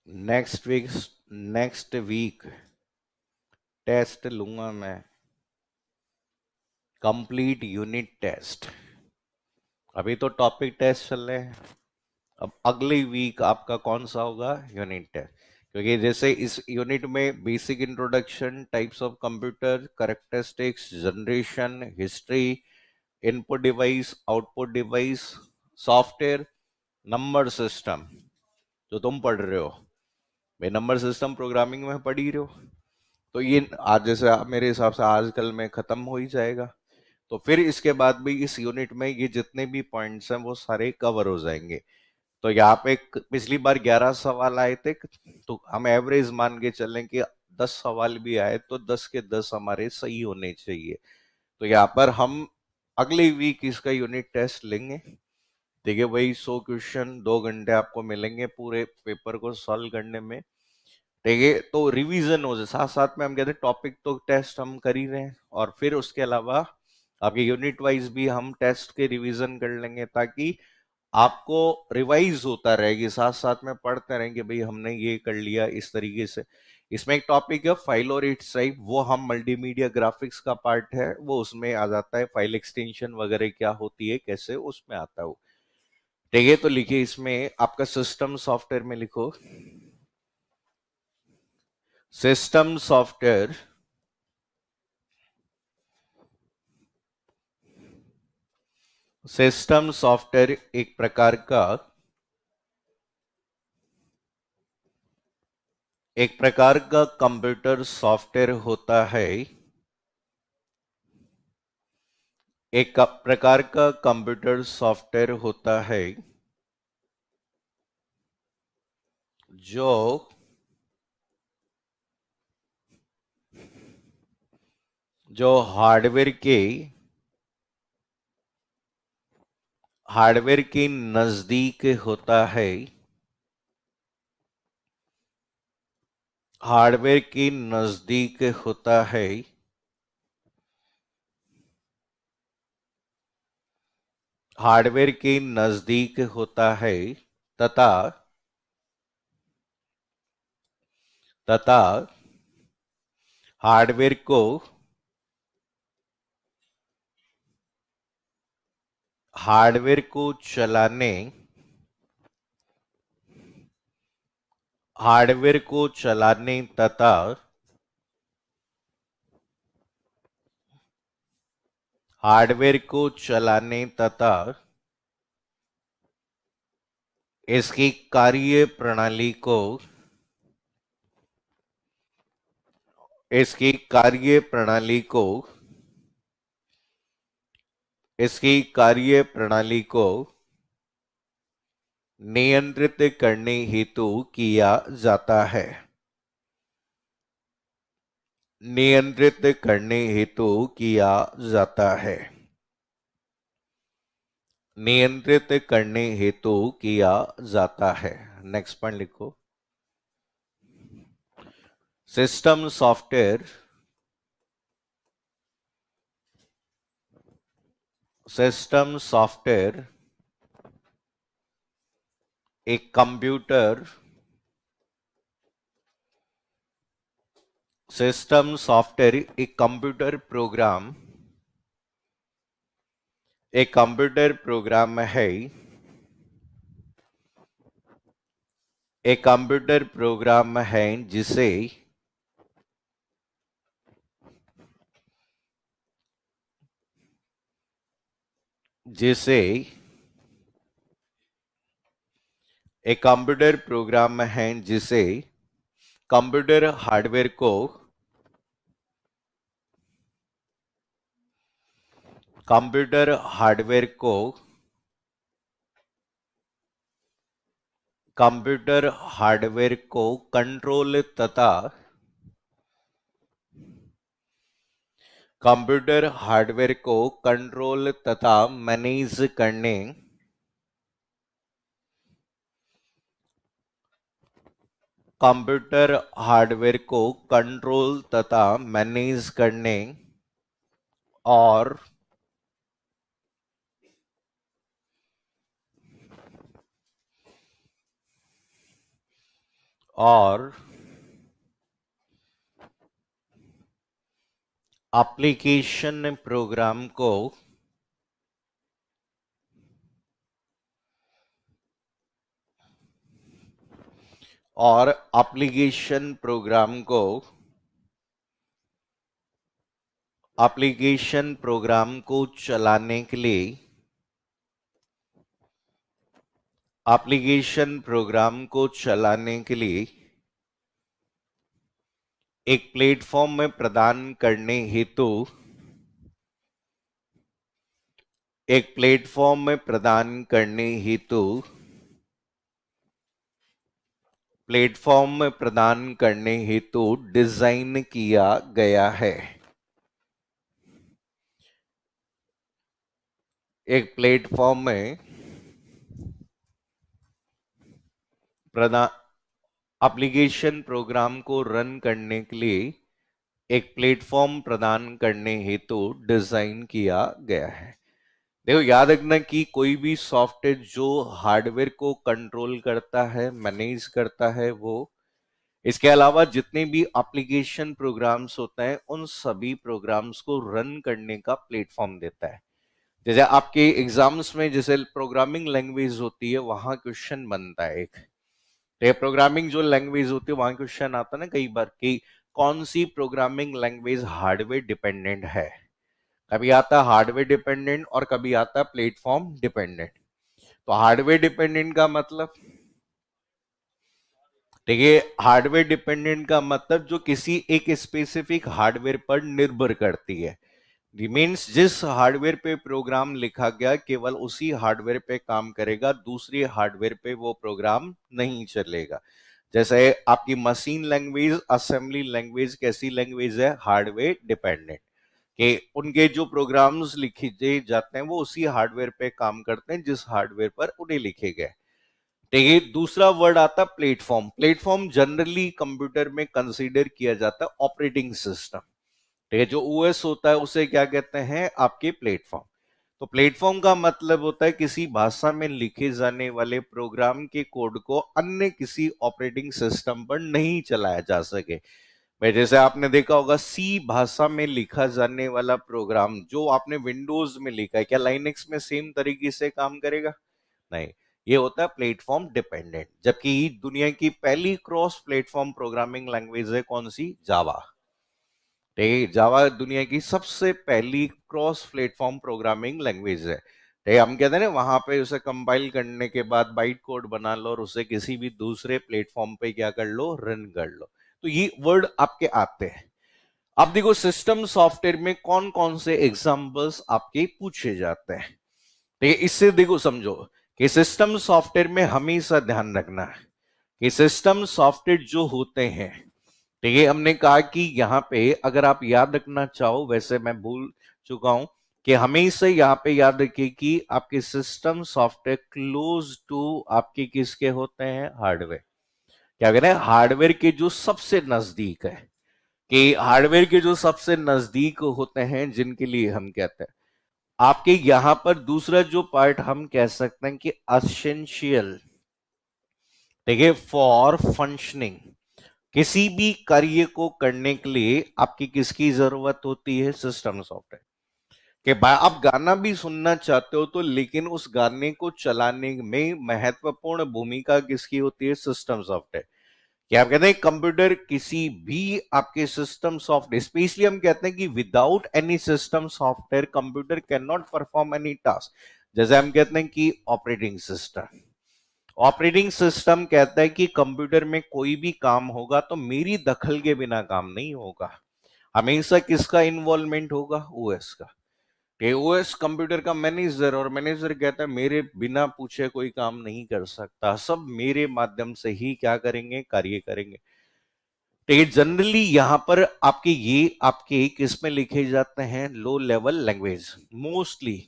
A: Next week test लूंगा मैं, कंप्लीट यूनिट टेस्ट। अभी तो टॉपिक टेस्ट चल रहे हैं, अब अगली वीक आपका कौन सा होगा? Unit test. क्योंकि जैसे इस यूनिट में basic introduction, types of computer, characteristics, generation, history, input device, output device, software, number system, जो तुम पढ़ रहे हो, भाई नंबर सिस्टम प्रोग्रामिंग में पढ़ ही रहे हो, तो ये आज जैसे मेरे हिसाब से आजकल में खत्म हो ही जाएगा। तो फिर इसके बाद भी इस यूनिट में ये जितने भी पॉइंट्स हैं वो सारे कवर हो जाएंगे। तो यहाँ पे पिछली बार 11 सवाल आए थे, तो हम एवरेज मान के चलें कि 10 सवाल भी आए तो 10 के 10 हमारे सही होने चाहिए। तो यहाँ पर हम अगली वीक इसका यूनिट टेस्ट लेंगे। ठीक है, वही 100 क्वेश्चन, 2 घंटे आपको मिलेंगे पूरे पेपर को सॉल्व करने में। ठीक है, तो रिवीजन हो जाए, साथ साथ में हम कहते हैं टॉपिक तो टेस्ट हम कर ही रहे हैं, और फिर उसके अलावा आपके यूनिट वाइज भी हम टेस्ट के रिवीजन कर लेंगे, ताकि आपको रिवाइज होता रहेगी, साथ साथ में पढ़ते रहेंगे भाई हमने ये कर लिया इस तरीके से। इसमें एक टॉपिक है फाइल और इट्स टाइप, वो हम मल्टीमीडिया ग्राफिक्स का पार्ट है, वो उसमें आ जाता है, फाइल एक्सटेंशन वगैरह क्या होती है कैसे, उसमें आता है वो। ठीक है, तो लिखिए इसमें आपका सिस्टम सॉफ्टवेयर में लिखो सिस्टम सॉफ्टवेयर। सिस्टम सॉफ्टवेयर एक प्रकार का कंप्यूटर सॉफ्टवेयर होता है। एक प्रकार का कंप्यूटर सॉफ्टवेयर होता है जो जो हार्डवेयर के नजदीक होता है। हार्डवेयर के नजदीक होता है। हार्डवेयर के नजदीक होता है तथा तथा हार्डवेयर को हार्डवेयर को चलाने हार्डवेयर को चलाने तथा हार्डवेयर को चलाने तथा इसकी कार्य प्रणाली को इसकी कार्य प्रणाली को इसकी कार्य प्रणाली को नियंत्रित करने हेतु किया जाता है। नियंत्रित करने हेतु किया जाता है। नियंत्रित करने हेतु किया जाता है। नेक्स्ट पॉइंट लिखो, सिस्टम सॉफ्टवेयर सिस्टम सॉफ्टवेयर एक कंप्यूटर सिस्टम सॉफ्टवेयर, एक कंप्यूटर प्रोग्राम है, एक कंप्यूटर प्रोग्राम है जिसे जिसे एक कंप्यूटर प्रोग्राम है जिसे कंप्यूटर हार्डवेयर को कंप्यूटर हार्डवेयर को कंप्यूटर हार्डवेयर को कंट्रोल तथा कंप्यूटर हार्डवेयर को कंट्रोल तथा मैनेज करने कंप्यूटर हार्डवेयर को कंट्रोल तथा मैनेज करने और और एप्लीकेशन प्रोग्राम को और एप्लीकेशन प्रोग्राम को चलाने के लिए एप्लीकेशन प्रोग्राम को चलाने के लिए एक प्लेटफॉर्म में प्रदान करने हेतु एक प्लेटफॉर्म में प्रदान करने हेतु प्लेटफॉर्म में प्रदान करने हेतु डिजाइन किया गया है। एक प्लेटफॉर्म में प्रदान एप्लीकेशन प्रोग्राम को रन करने के लिए एक प्लेटफॉर्म प्रदान करने हेतु डिजाइन किया गया है। देखो, याद रखना कि कोई भी सॉफ्टवेयर जो हार्डवेयर को कंट्रोल करता है, मैनेज करता है, वो इसके अलावा जितने भी एप्लीकेशन प्रोग्राम्स होते हैं उन सभी प्रोग्राम्स को रन करने का प्लेटफॉर्म देता है। जैसे आपके एग्जाम्स में जैसे प्रोग्रामिंग लैंग्वेज होती है, वहां क्वेश्चन बनता है एक, तो प्रोग्रामिंग जो लैंग्वेज होती है वहां क्वेश्चन आता है ना कई बार कि कौन सी प्रोग्रामिंग लैंग्वेज हार्डवेयर डिपेंडेंट है। कभी आता है हार्डवेयर डिपेंडेंट और कभी आता है प्लेटफॉर्म डिपेंडेंट। तो हार्डवेयर डिपेंडेंट का मतलब, देखिए, हार्डवेयर डिपेंडेंट का मतलब जो किसी एक स्पेसिफिक हार्डवेयर पर निर्भर करती है। मीन्स जिस हार्डवेयर पे प्रोग्राम लिखा गया केवल उसी हार्डवेयर पे काम करेगा, दूसरी हार्डवेयर पे वो प्रोग्राम नहीं चलेगा। जैसे आपकी मशीन लैंग्वेज, असेंबली लैंग्वेज कैसी लैंग्वेज है? हार्डवेयर डिपेंडेंट, कि उनके जो प्रोग्राम्स लिखे जाते हैं वो उसी हार्डवेयर पे काम करते हैं जिस हार्डवेयर पर उन्हें लिखे गए। देखिए, दूसरा वर्ड आता है प्लेटफॉर्म। प्लेटफॉर्म जनरली कंप्यूटर में कंसीडर किया जाता है ऑपरेटिंग सिस्टम। ठीक है, जो ओएस होता है उसे क्या कहते हैं? आपके प्लेटफॉर्म। तो प्लेटफॉर्म का मतलब होता है किसी भाषा में लिखे जाने वाले प्रोग्राम के कोड को अन्य किसी ऑपरेटिंग सिस्टम पर नहीं चलाया जा सके। भाई, जैसे आपने देखा होगा सी भाषा में लिखा जाने वाला प्रोग्राम जो आपने विंडोज में लिखा है, क्या लाइनेक्स में सेम तरीके से काम करेगा? नहीं। ये होता है प्लेटफॉर्म डिपेंडेंट। जबकि दुनिया की पहली क्रॉस प्लेटफॉर्म प्रोग्रामिंग लैंग्वेज है कौन सी? जावा। जावा दुनिया की सबसे पहली क्रॉस प्लेटफॉर्म प्रोग्रामिंग लैंग्वेज है। हम कहते हैं ना, वहां पे उसे कंपाइल करने के बाद बाइट कोड बना लो और उसे किसी भी दूसरे प्लेटफॉर्म पे क्या कर लो? रन कर लो। तो ये वर्ड आपके आते हैं। अब देखो, सिस्टम सॉफ्टवेयर में कौन कौन से एग्जांपल्स आपके पूछे जाते हैं। ठीक है, इससे देखो समझो कि सिस्टम सॉफ्टवेयर में हमेशा ध्यान रखना है कि सिस्टम सॉफ्टवेयर जो होते हैं, ठीक है, हमने कहा कि यहां पे अगर आप याद रखना चाहो, वैसे मैं भूल चुका हूं, कि हमेशा यहां पे याद रखिए कि आपके सिस्टम सॉफ्टवेयर क्लोज टू आपके किसके होते हैं? हार्डवेयर। क्या कह रहे हैं? हार्डवेयर के जो सबसे नजदीक है, कि हार्डवेयर के जो सबसे नजदीक होते हैं जिनके लिए हम कहते हैं। आपके यहां पर दूसरा जो पार्ट हम कह सकते हैं कि असेंशियल, ठीक है, फॉर फंक्शनिंग, किसी भी कार्य को करने के लिए आपकी किसकी जरूरत होती है? System software. कि भाई आप गाना भी सुनना चाहते हो तो, लेकिन उस गाने को चलाने में महत्वपूर्ण भूमिका किसकी होती है? System software. क्या आप कहते हैं कंप्यूटर किसी भी आपके सिस्टम सॉफ्टवेयर, स्पेशली हम कहते हैं कि without any system software computer can not perform any task. जैसे हम कहते हैं कि ऑपरेटिंग सिस्टम कहता है कि कंप्यूटर में कोई भी काम होगा तो मेरी दखल के बिना काम नहीं होगा, हमेशा किसका इन्वॉल्वमेंट होगा? ओएस का। ओएस कंप्यूटर का मैनेजर, और मैनेजर कहता है मेरे बिना पूछे कोई काम नहीं कर सकता, सब मेरे माध्यम से ही क्या करेंगे? कार्य करेंगे। तो ये जनरली यहां पर आपके किस में लिखे जाते हैं? Low level language mostly.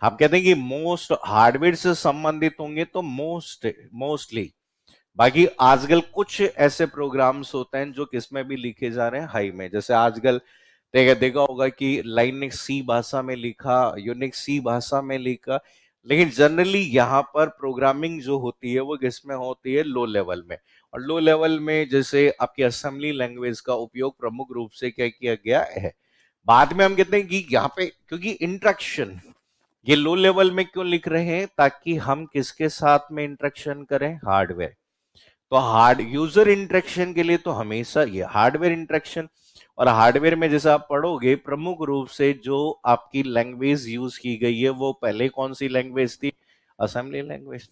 A: हम कहते हैं कि मोस्ट हार्डवेयर से संबंधित होंगे तो मोस्टली। बाकी आजकल कुछ ऐसे प्रोग्राम्स होते हैं जो किसमें भी लिखे जा रहे हैं? हाई में। जैसे आजकल देखा होगा कि लाइनक्स सी भाषा में लिखा, यूनिक्स सी भाषा में लिखा, लेकिन जनरली यहाँ पर प्रोग्रामिंग जो होती है वो किसमें होती है? लो लेवल में। और लो लेवल में जैसे आपकी असेंबली लैंग्वेज का उपयोग प्रमुख रूप से क्या किया गया है? बाद में हम कहते हैं कि यहाँ पे क्योंकि इंट्रैक्शन, ये लो लेवल में क्यों लिख रहे हैं? ताकि हम किसके साथ में इंट्रैक्शन करें? हार्डवेयर। तो हार्ड यूजर इंटरेक्शन के लिए तो हमेशा ये हार्डवेयर इंटरेक्शन। और हार्डवेयर में जैसे आप पढ़ोगे प्रमुख रूप से जो आपकी लैंग्वेज यूज की गई है वो पहले कौन सी लैंग्वेज थी? Assembly language.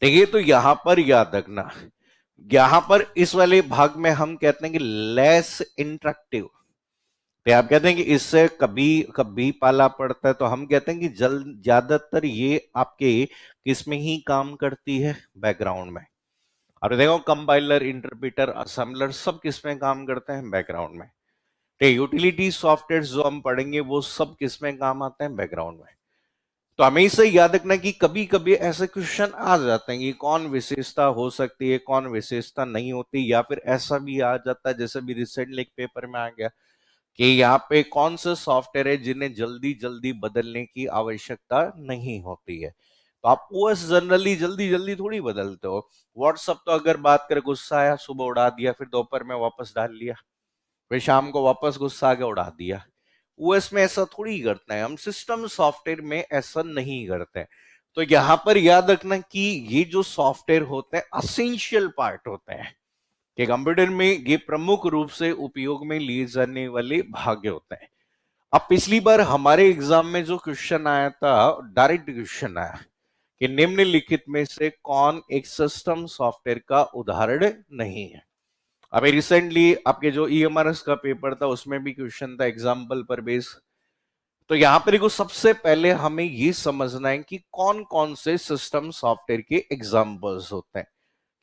A: देखिए, तो यहां पर याद रखना, यहां पर इस वाले भाग में हम कहते हैं कि लेस इंटरेक्टिव। तो आप कहते हैं कि इससे कभी कभी पाला पड़ता है, तो हम कहते हैं कि ज्यादातर ये आपके किसमें ही काम करती है? बैकग्राउंड में। अब देखो कंपाइलर, इंटरप्रेटर, असेंबलर सब किसमें काम करते हैं? बैकग्राउंड में। तो यूटिलिटी सॉफ्टवेयर जो हम पढ़ेंगे वो सब किसमें काम आते हैं? बैकग्राउंड में। तो हमेशा याद रखना कि कभी कभी ऐसे क्वेश्चन आ जाते हैं कि कौन विशेषता हो सकती है, कौन विशेषता नहीं होती, या फिर ऐसा भी आ जाता है जैसे भी रिसेंटली एक पेपर में आ गया कि यहाँ पे कौन से सॉफ्टवेयर है जिन्हें जल्दी जल्दी बदलने की आवश्यकता नहीं होती है। तो आप ओएस जनरली जल्दी जल्दी थोड़ी बदलते हो। व्हाट्सअप तो अगर बात करें, गुस्सा आया सुबह उड़ा दिया, फिर दोपहर में वापस डाल लिया, फिर शाम को वापस गुस्सा आके उड़ा दिया। ओएस में ऐसा थोड़ी करते हैं हम, सिस्टम सॉफ्टवेयर में ऐसा नहीं करते हैं। तो यहां पर याद रखना कि ये जो सॉफ्टवेयर होते हैं असेंशियल पार्ट होते हैं कि कंप्यूटर में ये प्रमुख रूप से उपयोग में लिए जाने वाले भाग होते हैं। अब पिछली बार हमारे एग्जाम में जो क्वेश्चन आया था, डायरेक्ट क्वेश्चन आया कि निम्नलिखित में से कौन एक सिस्टम सॉफ्टवेयर का उदाहरण नहीं है। अभी रिसेंटली आपके जो ईएमआरएस का पेपर था उसमें भी क्वेश्चन था एग्जाम्पल पर बेस। तो यहां पर देखो, सबसे पहले हमें ये समझना है कि कौन कौन से सिस्टम सॉफ्टवेयर के एग्जाम्पल्स होते हैं,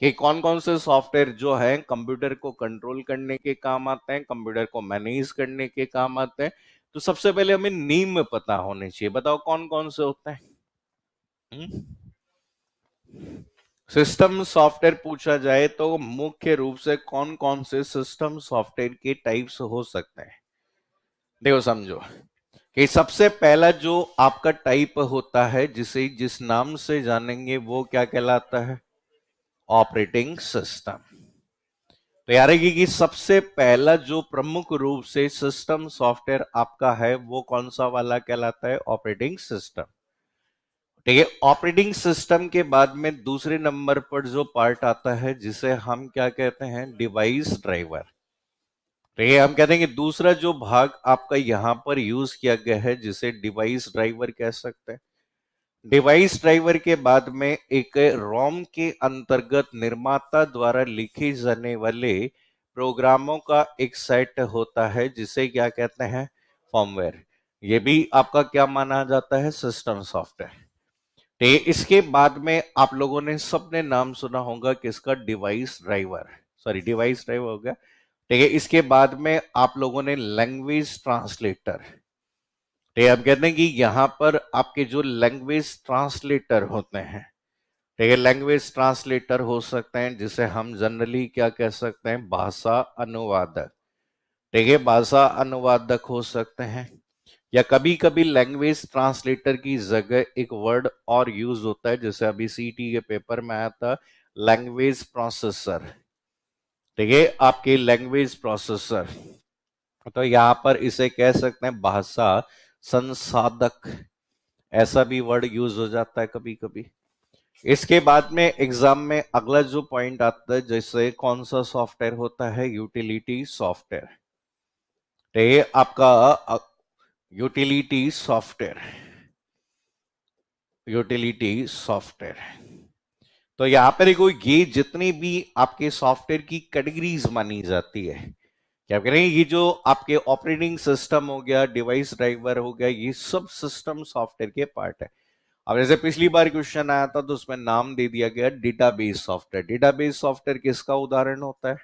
A: कि कौन कौन से सॉफ्टवेयर जो है कंप्यूटर को कंट्रोल करने के काम आते हैं, कंप्यूटर को मैनेज करने के काम आते हैं। तो सबसे पहले हमें नेम पता होने चाहिए। बताओ कौन कौन से होते हैं? सिस्टम सॉफ्टवेयर पूछा जाए तो मुख्य रूप से कौन कौन से सिस्टम सॉफ्टवेयर के टाइप्स हो सकते हैं? देखो समझो कि सबसे पहला जो आपका टाइप होता है जिसे जिस नाम से जानेंगे वो क्या कहलाता है? Operating system. तो यार कि सबसे पहला जो प्रमुख रूप से सिस्टम सॉफ्टवेयर आपका है वो कौन सा वाला कहलाता है? Operating system. ठीक है, ऑपरेटिंग सिस्टम के बाद में दूसरे नंबर पर जो पार्ट आता है जिसे हम क्या कहते हैं? Device driver. तो ये हम कहते हैं कि दूसरा जो भाग आपका यहां पर यूज किया गया है जिसे डिवाइस ड्राइवर कह सकते हैं। डिवाइस ड्राइवर के बाद में एक रोम के अंतर्गत निर्माता द्वारा लिखे जाने वाले प्रोग्रामों का एक सेट होता है जिसे क्या कहते हैं? फर्मवेयर। ये भी आपका क्या माना जाता है? System software. तो इसके बाद में आप लोगों ने सबने नाम सुना होगा किसका? Device driver. Sorry, device driver हो गया। ठीक है, इसके बाद में आप लोगों ने लैंग्वेज ट्रांसलेटर। ठीक है, हम कहते हैं कि यहां पर आपके जो लैंग्वेज ट्रांसलेटर होते हैं, ठीक है, लैंग्वेज ट्रांसलेटर हो सकते हैं जिसे हम जनरली क्या कह सकते हैं? भाषा अनुवादक। ठीक है, भाषा अनुवादक हो सकते हैं। या कभी कभी लैंग्वेज ट्रांसलेटर की जगह एक वर्ड और यूज होता है, जैसे अभी सीटी के पेपर में आया था, लैंग्वेज प्रोसेसर। ठीक है, आपके लैंग्वेज प्रोसेसर। तो यहां पर इसे कह सकते हैं भाषा संसाधक, ऐसा भी वर्ड यूज हो जाता है कभी कभी। इसके बाद में एग्जाम में अगला जो पॉइंट आता है, जैसे कौन सा सॉफ्टवेयर होता है, यूटिलिटी सॉफ्टवेयर। तो ये आपका यूटिलिटी सॉफ्टवेयर, यूटिलिटी सॉफ्टवेयर। तो यहां पर देखो, ये जितनी भी आपके सॉफ्टवेयर की कैटेगरीज मानी जाती है, क्या कह रहे हैं, ये जो आपके ऑपरेटिंग सिस्टम हो गया, डिवाइस ड्राइवर हो गया, ये सब सिस्टम सॉफ्टवेयर के पार्ट है। अब जैसे पिछली बार क्वेश्चन आया था तो उसमें नाम दे दिया गया डेटाबेस सॉफ्टवेयर। डेटाबेस सॉफ्टवेयर किसका उदाहरण होता है?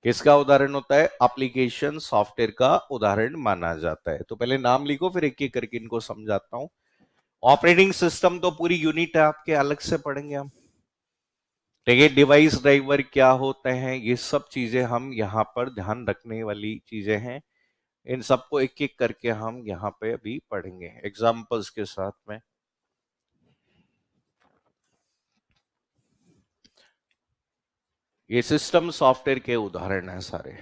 A: किसका उदाहरण होता है? एप्लीकेशन सॉफ्टवेयर का उदाहरण माना जाता है। तो पहले नाम लिखो, फिर एक एक करके इनको समझाता हूं। ऑपरेटिंग सिस्टम तो पूरी यूनिट है आपके, अलग से पढ़ेंगे हम। ठीक है, डिवाइस ड्राइवर क्या होते हैं, ये सब चीजें हम यहां पर ध्यान रखने वाली चीजें हैं। इन सबको एक एक करके हम यहां पे अभी पढ़ेंगे एग्जांपल्स के साथ में। ये सिस्टम सॉफ्टवेयर के उदाहरण हैं सारे।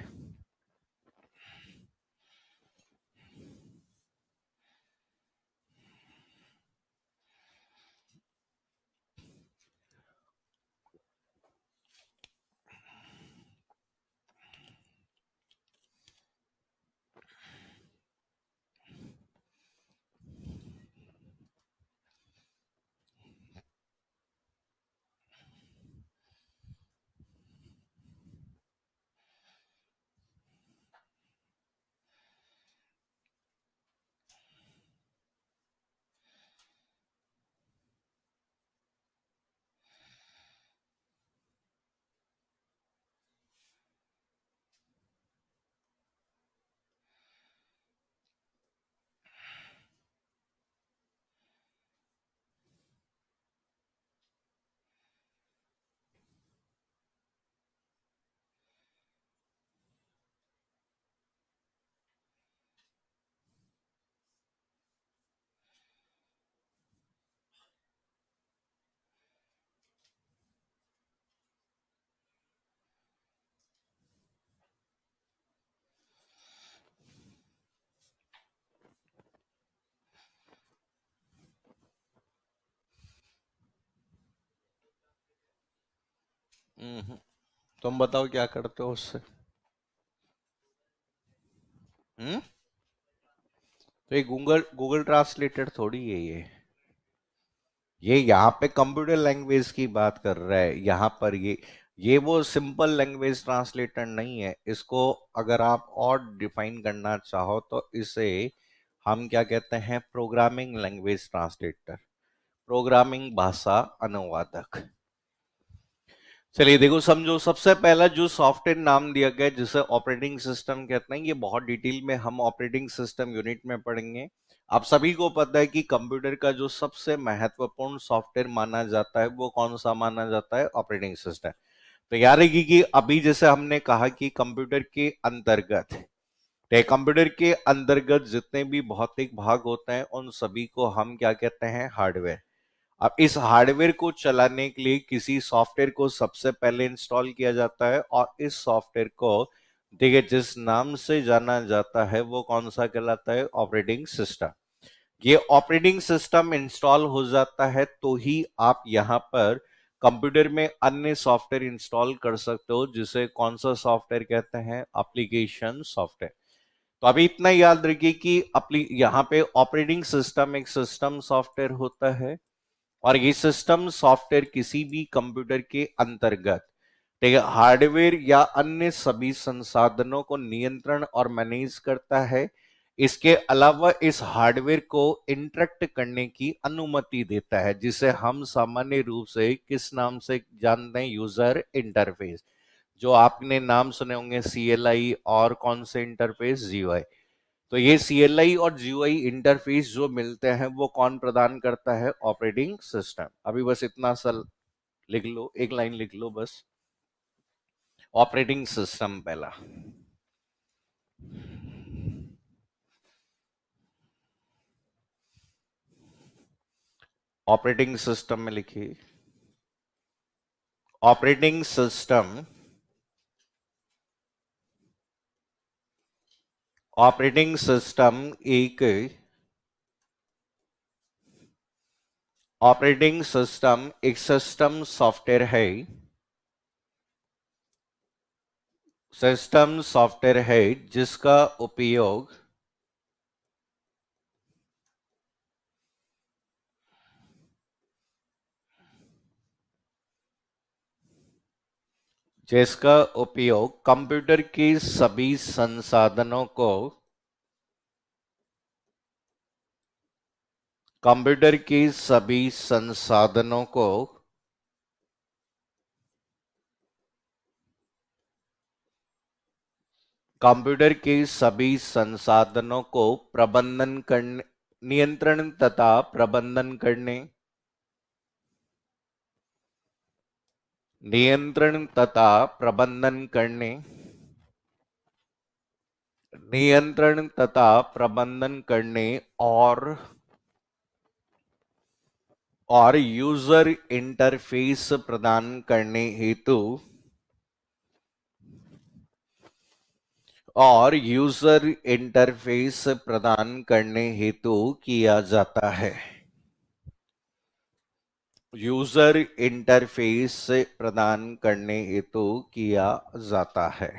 A: तुम बताओ क्या करते हो उससे? हम्म। तो ये गूगल गूगल ट्रांसलेटर थोड़ी है ये यहाँ पे कंप्यूटर लैंग्वेज की बात कर रहा है यहाँ पर। ये वो सिंपल लैंग्वेज ट्रांसलेटर नहीं है। इसको अगर आप और डिफाइन करना चाहो तो इसे हम क्या कहते हैं, प्रोग्रामिंग लैंग्वेज ट्रांसलेटर, प्रोग्रामिंग भाषा अनुवादक। चलिए देखो, समझो, सबसे पहला जो सॉफ्टवेयर नाम दिया गया जिसे ऑपरेटिंग सिस्टम कहते हैं, ये बहुत डिटेल में हम ऑपरेटिंग सिस्टम यूनिट में पढ़ेंगे। आप सभी को पता है कि कंप्यूटर का जो सबसे महत्वपूर्ण सॉफ्टवेयर माना जाता है वो कौन सा माना जाता है? Operating system. तो याद रखिए कि अभी जैसे हमने कहा कि कंप्यूटर के अंतर्गत, तो कंप्यूटर के अंतर्गत जितने भी भौतिक भाग होते हैं उन सभी को हम क्या कहते हैं? हार्डवेयर। अब इस हार्डवेयर को चलाने के लिए किसी सॉफ्टवेयर को सबसे पहले इंस्टॉल किया जाता है, और इस सॉफ्टवेयर को देखिए जिस नाम से जाना जाता है वो कौन सा कहलाता है? Operating system. ये ऑपरेटिंग सिस्टम इंस्टॉल हो जाता है तो ही आप यहां पर कंप्यूटर में अन्य सॉफ्टवेयर इंस्टॉल कर सकते हो, जिसे कौन सा सॉफ्टवेयर कहते हैं? Application software. तो अभी इतना याद रखिए कि यहाँ पे ऑपरेटिंग सिस्टम एक सिस्टम सॉफ्टवेयर होता है, और ये सिस्टम सॉफ्टवेयर किसी भी कंप्यूटर के अंतर्गत, ठीक है, हार्डवेयर या अन्य सभी संसाधनों को नियंत्रण और मैनेज करता है। इसके अलावा इस हार्डवेयर को इंटरेक्ट करने की अनुमति देता है, जिसे हम सामान्य रूप से किस नाम से जानते हैं? User interface. जो आपने नाम सुने होंगे, सीएलआई, और कौन से इंटरफेस? जीयूआई। तो ये सीएलआई और जीयूआई इंटरफेस जो मिलते हैं वो कौन प्रदान करता है? Operating system. अभी बस इतना सा लिख लो, एक लाइन लिख लो बस। ऑपरेटिंग सिस्टम पहला। ऑपरेटिंग सिस्टम में लिखिए ऑपरेटिंग सिस्टम ऑपरेटिंग सिस्टम एक ऑपरेटिंग सिस्टम एक सिस्टम सॉफ्टवेयर है। सिस्टम सॉफ्टवेयर है जिसका उपयोग कंप्यूटर के सभी संसाधनों को कंप्यूटर के सभी संसाधनों को कंप्यूटर के सभी संसाधनों को प्रबंधन करने नियंत्रण तथा प्रबंधन करने नियंत्रण तथा प्रबंधन करने नियंत्रण तथा प्रबंधन करने और यूजर इंटरफेस प्रदान करने हेतु किया जाता है। यूजर इंटरफेस प्रदान करने हेतु किया जाता है।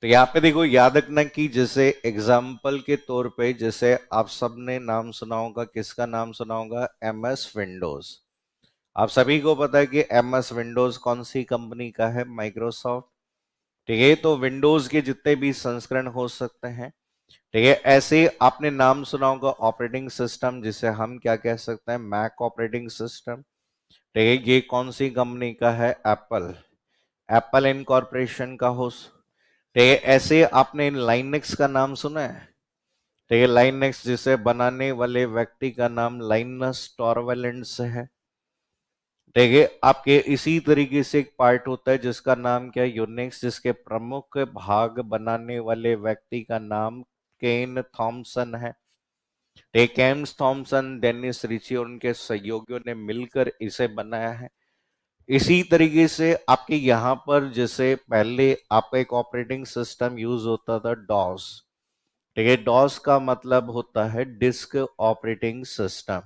A: तो यहां पे देखो, याद रखना कि जैसे एग्जाम्पल के तौर पे, जैसे आप सबने नाम सुना होगा, किसका नाम सुना होगा? MS Windows. आप सभी को पता है कि MS विंडोज कौन सी कंपनी का है? माइक्रोसॉफ्ट। ठीक है, तो विंडोज के जितने भी संस्करण हो सकते हैं, ठीक है। ऐसे आपने नाम सुना होगा ऑपरेटिंग सिस्टम, जिसे हम क्या कह सकते हैं? Mac operating system. ठीक है, ये कौन सी कंपनी का है? एप्पल। एप्पल इनकॉर्पोरेशन का हो। ठीक है, ऐसे आपने लाइनेक्स का नाम सुना है? ठीक है, लाइनेक्स जिसे बनाने वाले व्यक्ति का नाम लाइनस टॉरवेलेंट्स है। ठीक है, आपके इसी तरीके से एक पार्ट होता है जिसका नाम क्या है? यूनिक्स, जिसके प्रमुख भाग बनाने वाले व्यक्ति का नाम केन थॉमसन है। केम्स थॉमसन, डेनिस रिची और उनके सहयोगियों ने मिलकर इसे बनाया है। इसी तरीके से आपके यहां पर जैसे पहले आपका एक ऑपरेटिंग सिस्टम यूज होता था, डॉस। ठीक है, डॉस का मतलब होता है डिस्क ऑपरेटिंग सिस्टम।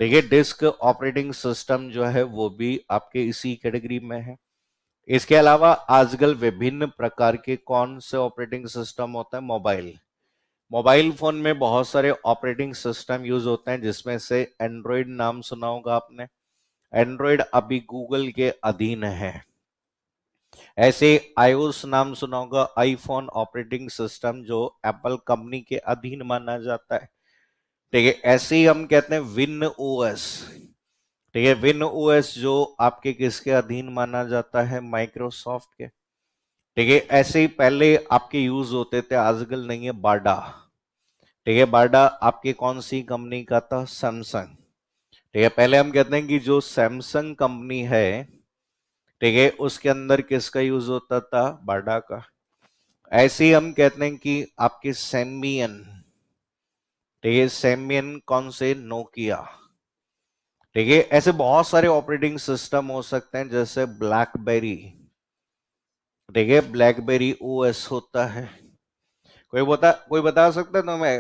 A: ठीक है, डिस्क ऑपरेटिंग सिस्टम जो है वो भी आपके इसी कैटेगरी में है। इसके अलावा आजकल विभिन्न प्रकार के कौन से ऑपरेटिंग सिस्टम होते हैं? मोबाइल मोबाइल फोन में बहुत सारे ऑपरेटिंग सिस्टम यूज होते हैं, जिसमें से एंड्रॉयड नाम सुना होगा आपने। एंड्रॉयड अभी गूगल के अधीन है। ऐसे आईओएस नाम सुना होगा, आईफोन ऑपरेटिंग सिस्टम, जो एप्पल कंपनी के अधीन माना जाता है। ठीक है, ऐसे ही हम कहते हैं विन ओएस। ठीक है, विन ओएस जो आपके किसके अधीन माना जाता है? माइक्रोसॉफ्ट के। ठीक है, ऐसे ही पहले आपके यूज होते थे, आजकल नहीं है, बाडा। ठीक है, बाडा आपके कौन सी कंपनी का था? सैमसंग। ठीक है, पहले हम कहते हैं कि जो सैमसंग कंपनी है, ठीक है, उसके अंदर किसका यूज होता था? बाडा का। ऐसे ही हम कहते हैं कि आपके सैमियन। ठीक है, सैमियन कौन से? नोकिया। ठीक है, ऐसे बहुत सारे ऑपरेटिंग सिस्टम हो सकते हैं, जैसे ब्लैकबेरी। ठीक है, ब्लैकबेरी ओएस होता है। कोई बता सकता है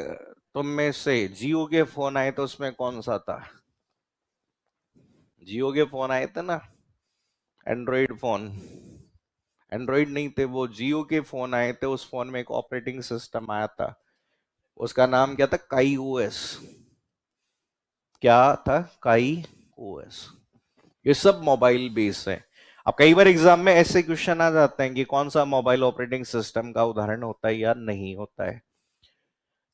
A: तुम में से जियो के फोन आए तो उसमें कौन सा था? जियो के फोन आए थे ना, एंड्रॉइड फोन। एंड्रॉइड नहीं थे वो, जियो के फोन आए थे। उस फोन में एक ऑपरेटिंग सिस्टम आया था, उसका नाम क्या था? काई ओएस। क्या था? काई ओएस। ये सब मोबाइल बेस है। अब कई बार एग्जाम में ऐसे क्वेश्चन आ जाते हैं कि कौन सा मोबाइल ऑपरेटिंग सिस्टम का उदाहरण होता है या नहीं होता है।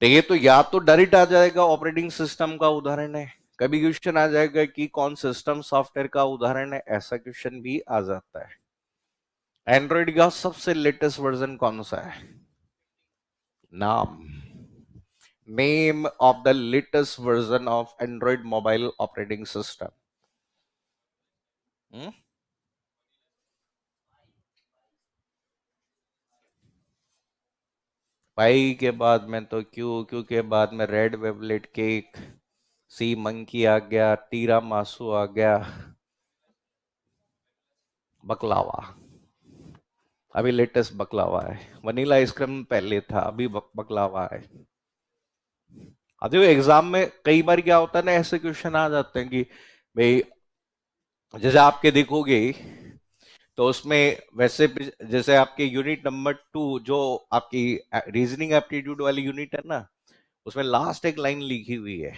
A: देखिए, तो या तो डायरेक्ट आ जाएगा ऑपरेटिंग सिस्टम का उदाहरण है, कभी क्वेश्चन आ जाएगा कि कौन सिस्टम सॉफ्टवेयर का उदाहरण है, ऐसा क्वेश्चन भी आ जाता है। एंड्रॉइड का सबसे लेटेस्ट वर्जन कौन सा है? नाम name of the latest version of Android mobile operating system. Pie के बाद में तो क्यू, क्यू के बाद में red velvet cake, sea monkey आ गया, टीरा मासू आ गया। बकलावा, अभी लेटेस्ट बकलावा है। वनीला आइसक्रीम पहले था, अभी बकलावा है। अब देखो एग्जाम में कई बार क्या होता है ना, ऐसे क्वेश्चन आ जाते हैं कि भाई, जैसे आपके देखोगे तो उसमें वैसे जैसे आपके यूनिट नंबर 2 जो आपकी रीजनिंग एप्टीट्यूड वाली यूनिट है ना, उसमें लास्ट एक लाइन लिखी हुई है,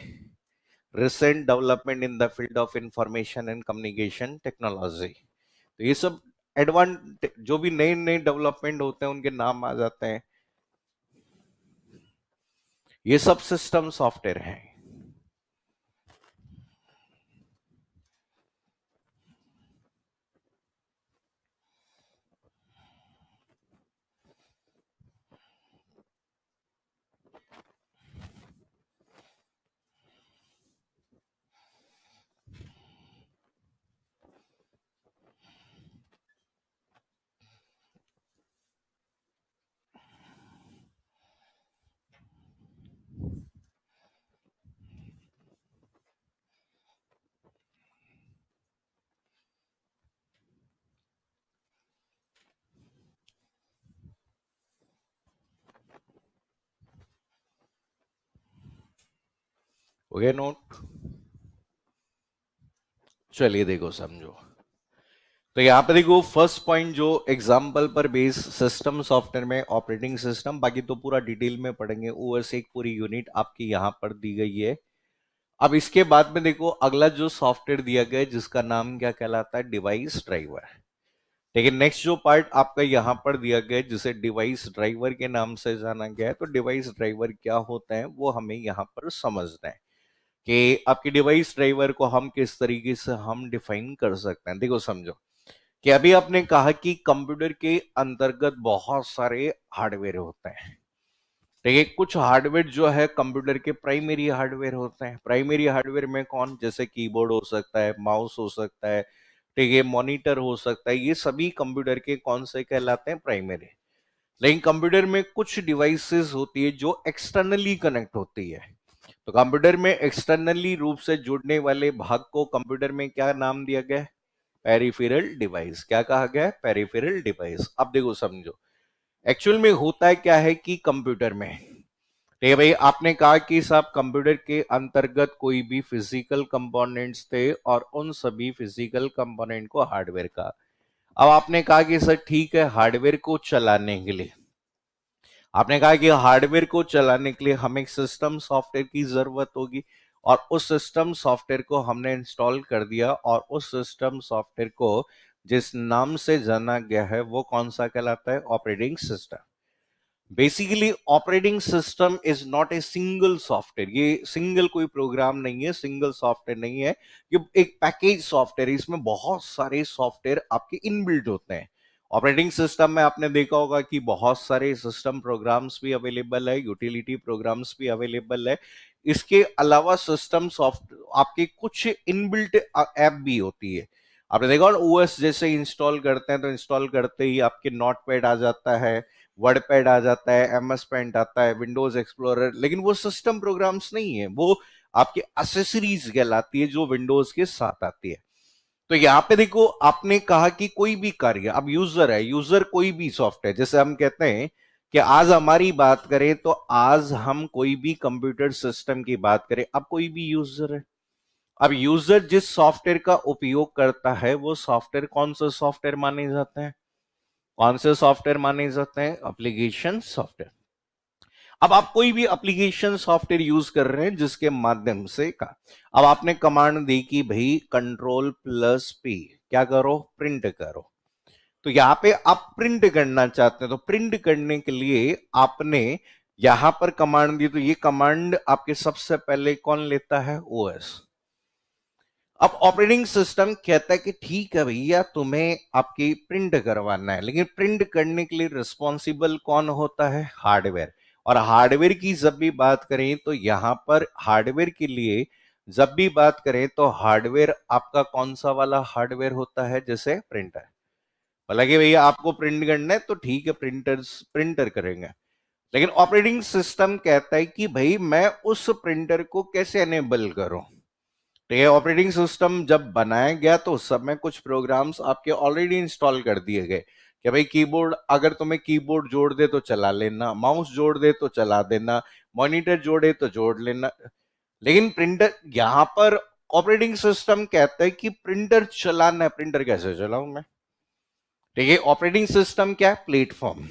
A: recent development in the field of information and communication technology. तो ये सब एडवांस जो भी नए नए डेवलपमेंट होते हैं उनके नाम आ जाते हैं। ये सब सिस्टम सॉफ्टवेयर हैं। हो गया नोट? चलिए देखो समझो। तो यहां पे देखो फर्स्ट पॉइंट जो एग्जांपल पर बेस सिस्टम सॉफ्टवेयर में ऑपरेटिंग सिस्टम, बाकी तो पूरा डिटेल में पढ़ेंगे। ओएस एक पूरी यूनिट आपकी यहां पर दी गई है। अब इसके बाद में देखो अगला जो सॉफ्टवेयर दिया गया है जिसका नाम क्या कहलाता है, डिवाइस ड्राइवर। लेकिन नेक्स्ट जो पार्ट आपका यहां पर दिया गया है जिसे डिवाइस ड्राइवर के नाम से जाना गया है, तो डिवाइस ड्राइवर क्या होता है वो हमें यहां पर समझना है कि आपकी डिवाइस ड्राइवर को हम किस तरीके से हम डिफाइन कर सकते हैं। देखो समझो कि अभी आपने कहा कि कंप्यूटर के अंतर्गत बहुत सारे हार्डवेयर होते हैं। ठीक है, कुछ हार्डवेयर जो है कंप्यूटर के प्राइमरी हार्डवेयर होते हैं। प्राइमरी हार्डवेयर में कौन, जैसे कीबोर्ड हो सकता है, माउस हो सकता है, ठीक है, मॉनिटर हो सकता है, ये सभी कंप्यूटर के कौन से कहलाते हैं, प्राइमरी। लेकिन कंप्यूटर में कुछ डिवाइसेस होती है जो एक्सटर्नली कनेक्ट होती है। तो कंप्यूटर में एक्सटर्नली रूप से जुड़ने वाले भाग को कंप्यूटर में क्या नाम दिया गया है, पेरिफेरल डिवाइस। क्या कहा गया है, पेरिफेरल डिवाइस। अब देखो समझो एक्चुअल में होता है क्या है कि कंप्यूटर में, ठीक है भाई, आपने कहा कि साहब कंप्यूटर के अंतर्गत कोई भी फिजिकल कंपोनेंट्स थे और उन सभी फिजिकल कंपोनेंट को हार्डवेयर का। अब आपने कहा कि सर ठीक है, हार्डवेयर को चलाने के लिए, आपने कहा कि हार्डवेयर को चलाने के लिए हमें सिस्टम सॉफ्टवेयर की जरूरत होगी, और उस सिस्टम सॉफ्टवेयर को हमने इंस्टॉल कर दिया, और उस सिस्टम सॉफ्टवेयर को जिस नाम से जाना गया है वो कौन सा कहलाता है, operating system. Basically operating system is not a single software, ये सिंगल कोई प्रोग्राम नहीं है, सिंगल सॉफ्टवेयर नहीं है, ये एक पैकेज सॉफ्टवेयर है। इसमें बहुत सारे सॉफ्टवेयर आपके इनबिल्ट होते हैं। ऑपरेटिंग सिस्टम में आपने देखा होगा कि बहुत सारे सिस्टम प्रोग्राम्स भी अवेलेबल है, यूटिलिटी प्रोग्राम्स भी अवेलेबल है। इसके अलावा सिस्टम सॉफ्ट आपके कुछ इनबिल्ट ऐप भी होती है। आपने देखा ओएस जैसे इंस्टॉल करते हैं तो इंस्टॉल करते ही आपके नोटपैड आ जाता है, वर्ड पैड आ जाता है, एमएस पेंट आता है, विंडोज एक्सप्लोरर, लेकिन वो सिस्टम प्रोग्राम्स नहीं है, वो आपकी एसेसरीज कहलाती है जो विंडोज के साथ आती है। तो यहां पे देखो आपने कहा कि कोई भी कार्य, अब यूजर है, यूजर कोई भी सॉफ्टवेयर, जैसे हम कहते हैं कि आज हमारी बात करें तो आज हम कोई भी कंप्यूटर सिस्टम की बात करें, अब कोई भी यूजर है। अब यूजर जिस सॉफ्टवेयर का उपयोग करता है वो सॉफ्टवेयर कौन सा सॉफ्टवेयर माने जाते हैं, कौन से सॉफ्टवेयर माने जाते हैं, एप्लीकेशन सॉफ्टवेयर। अब आप कोई भी एप्लीकेशन सॉफ्टवेयर यूज कर रहे हैं जिसके माध्यम से का, अब आपने कमांड दी कि भाई कंट्रोल+P क्या करो, प्रिंट करो। तो यहां पे आप प्रिंट करना चाहते हैं, तो प्रिंट करने के लिए आपने यहां पर कमांड दी, तो ये कमांड आपके सबसे पहले कौन लेता है, ओएस। अब ऑपरेटिंग सिस्टम कहता है कि ठीक है भैया तुम्हें आपकी प्रिंट करवाना है, लेकिन प्रिंट करने के लिए रिस्पॉन्सिबल कौन होता है, हार्डवेयर। और हार्डवेयर की जब भी बात करें तो यहां पर हार्डवेयर के लिए जब भी बात करें तो हार्डवेयर आपका कौन सा वाला हार्डवेयर होता है, जैसे प्रिंटर। हालांकि भैया आपको प्रिंट करना है तो ठीक है, प्रिंटर करेंगे, लेकिन ऑपरेटिंग सिस्टम कहता है कि भाई मैं उस प्रिंटर को कैसे एनेबल करूं। ठीक है, ऑपरेटिंग सिस्टम जब बनाया गया तो उस समय कुछ प्रोग्राम्स आपके ऑलरेडी इंस्टॉल कर दिए गए कि भाई कीबोर्ड, अगर तुम्हें कीबोर्ड जोड़ दे तो चला लेना, माउस जोड़ दे तो चला देना, मॉनिटर जोड़े तो जोड़ लेना। लेकिन प्रिंटर, यहां पर ऑपरेटिंग सिस्टम कहता है कि प्रिंटर चलाना है। प्रिंटर कैसे चलाऊं मैं? ठीक है, ऑपरेटिंग सिस्टम क्या है? प्लेटफॉर्म।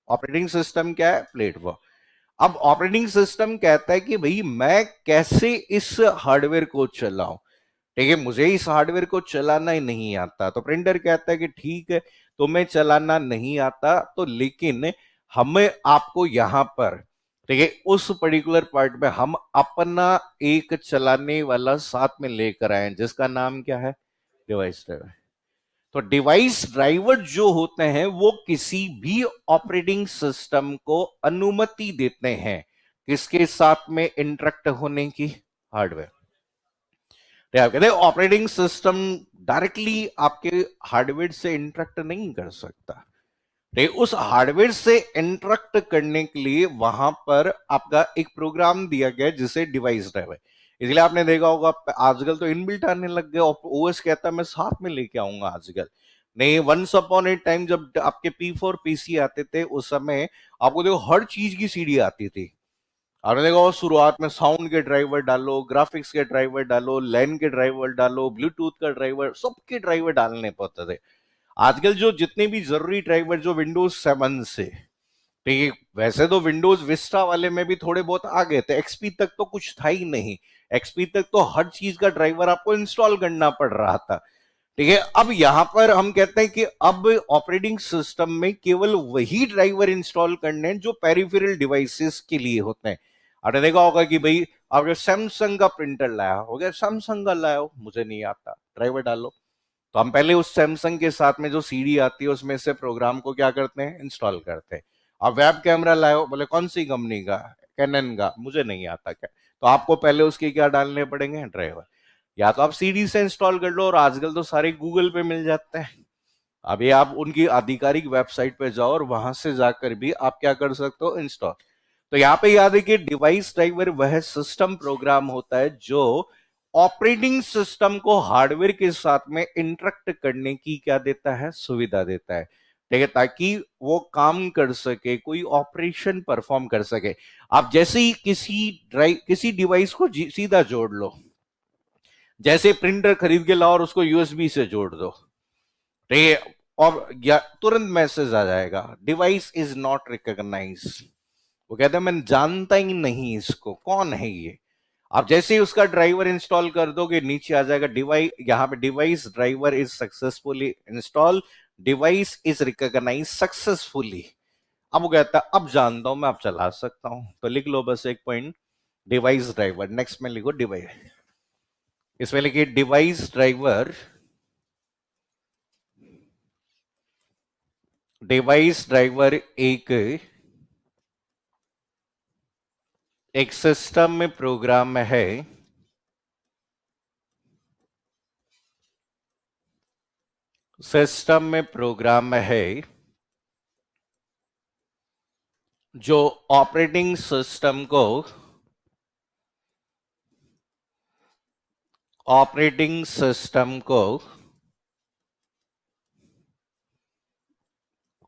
A: ऑपरेटिंग सिस्टम क्या है? प्लेटफॉर्म। अब ऑपरेटिंग सिस्टम कहता है कि भाई मैं कैसे इस हार्डवेयर को चलाऊं। ठीक है, मुझे इस हार्डवेयर को चलाना ही नहीं आता, तो प्रिंटर कहता है कि ठीक है, तुम्हें चलाना नहीं आता तो लेकिन हमें आपको यहां पर, ठीक है, उस पर्टिकुलर पार्ट में हम अपना एक चलाने वाला साथ में लेकर आए हैं, जिसका नाम क्या है? Device driver. तो डिवाइस ड्राइवर जो होते हैं वो किसी भी ऑपरेटिंग सिस्टम को अनुमति देते हैं किसके साथ में इंटरेक्ट होने की? हार्डवेयर। तो आप कहते हैं ऑपरेटिंग सिस्टम डायरेक्टली आपके हार्डवेयर से इंटरेक्ट नहीं कर सकता। तो उस हार्डवेयर से इंटरेक्ट करने के लिए वहां पर आपका एक प्रोग्राम दिया गया जिसे डिवाइस ड्राइवर। इसलिए आपने देखा होगा आजकल तो इनबिल्ट आने लग गए, ओएस कहता है मैं साथ में लेके आऊंगा आजकल। नहीं, वंस अपॉन ए टाइम जब आपके P4 पीसी आते थे उस समय आपको देखो हर चीज की सीडी आती थी। आपने देखा होगा शुरुआत में साउंड के ड्राइवर डालो, ग्राफिक्स के ड्राइवर डालो, लैन के ड्राइवर डालो, ब्लूटूथ का ड्राइवर, सबके ड्राइवर डालने पड़ते थे। आजकल जो जितने भी जरूरी ड्राइवर जो विंडोज 7 से, ठीक है, वैसे तो विंडोज विस्टा वाले में भी थोड़े बहुत आ गए थे, एक्सपी तक तो कुछ था ही नहीं। एक्सपी तक तो हर चीज का ड्राइवर आपको इंस्टॉल करना पड़ रहा था। ठीक है, अब यहां पर हम कहते हैं कि अब ऑपरेटिंग सिस्टम में केवल वही ड्राइवर इंस्टॉल करने हैं जो पेरिफेरल डिवाइसेस के लिए होते हैं। आपने देखा होगा कि भाई अगर सैमसंग का प्रिंटर लाया हो गया, सैमसंग का लाया हो, मुझे नहीं आता, ड्राइवर डालो। तो हम पहले उस सैमसंग के साथ में जो सीडी आती है उसमें से प्रोग्राम को क्या करते हैं? इंस्टॉल करते हैं। अब वेब कैमरा लाओ, बोले कौन सी कंपनी का? कैनन का, मुझे नहीं आता क्या, तो आपको पहले उसके क्या डालने पड़ेंगे? ड्राइवर। या तो आप सीडी से इंस्टॉल कर लो, और आजकल तो सारे गूगल पे मिल जाते हैं। अभी आप उनकी आधिकारिक वेबसाइट पे जाओ और वहां से जाकर भी आप क्या कर सकते हो? इंस्टॉल। तो यहां पे याद है कि डिवाइस ड्राइवर वह सिस्टम प्रोग्राम होता है जो ऑपरेटिंग सिस्टम को हार्डवेयर के साथ में इंटरेक्ट करने की क्या देता है? सुविधा देता है। ठीक है, ताकि वो काम कर सके, कोई ऑपरेशन परफॉर्म कर सके। आप जैसे ही किसी डिवाइस को सीधा जोड़ लो, जैसे प्रिंटर खरीद के लाओ और उसको यूएसबी से जोड़ दो, ठीक है, और या तुरंत मैसेज आ जाएगा, डिवाइस इज नॉट रिकॉग्नाइज। वो कहते हैं मैं जानता ही नहीं इसको, कौन है ये। आप जैसे ही उसका ड्राइवर इंस्टॉल कर दोगे नीचे आ जाएगा डिवाइस, यहां पे device driver is successfully install, device is recognise successfully. अब वो कहता है अब जानता हूं मैं, अब चला सकता हूं। तो लिख लो बस एक पॉइंट, डिवाइस ड्राइवर। नेक्स्ट में लिखो डिवाइस, इसमें लिखिए डिवाइस ड्राइवर। डिवाइस ड्राइवर एक सिस्टम में प्रोग्राम है सिस्टम में प्रोग्राम है जो ऑपरेटिंग सिस्टम को ऑपरेटिंग सिस्टम को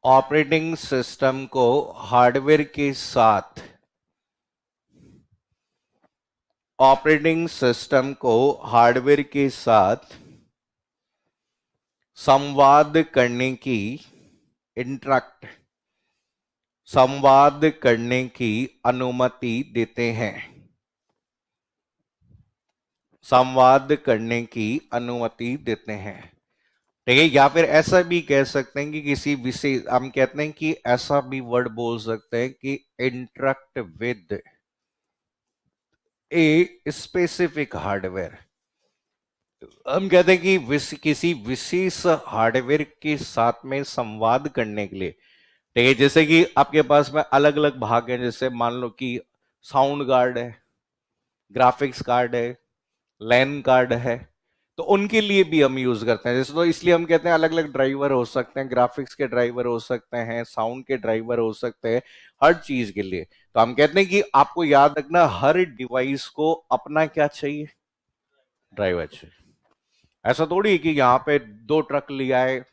A: ऑपरेटिंग सिस्टम को हार्डवेयर के साथ ऑपरेटिंग सिस्टम को हार्डवेयर के साथ संवाद करने की इंटरेक्ट संवाद करने की अनुमति देते हैं। संवाद करने की अनुमति देते हैं। ठीक है, या फिर ऐसा भी कह सकते हैं कि किसी विशेष, हम कहते हैं कि ऐसा भी वर्ड बोल सकते हैं कि interact with a specific hardware. हम कहते हैं कि किसी विशेष हार्डवेयर के साथ में संवाद करने के लिए। ठीक है, जैसे कि आपके पास में अलग अलग भाग हैं, जैसे मान लो कि साउंड कार्ड है, ग्राफिक्स कार्ड है, लैन कार्ड है, तो उनके लिए भी हम यूज करते हैं। जैसे तो इसलिए हम कहते हैं अलग अलग ड्राइवर हो सकते हैं, ग्राफिक्स के ड्राइवर हो सकते हैं, साउंड के ड्राइवर हो सकते हैं, हर चीज के लिए। तो हम कहते हैं कि आपको याद रखना हर डिवाइस को अपना क्या चाहिए? ड्राइवर चाहिए। ऐसा थोड़ी है कि यहाँ पे 2 ट्रक ले आए,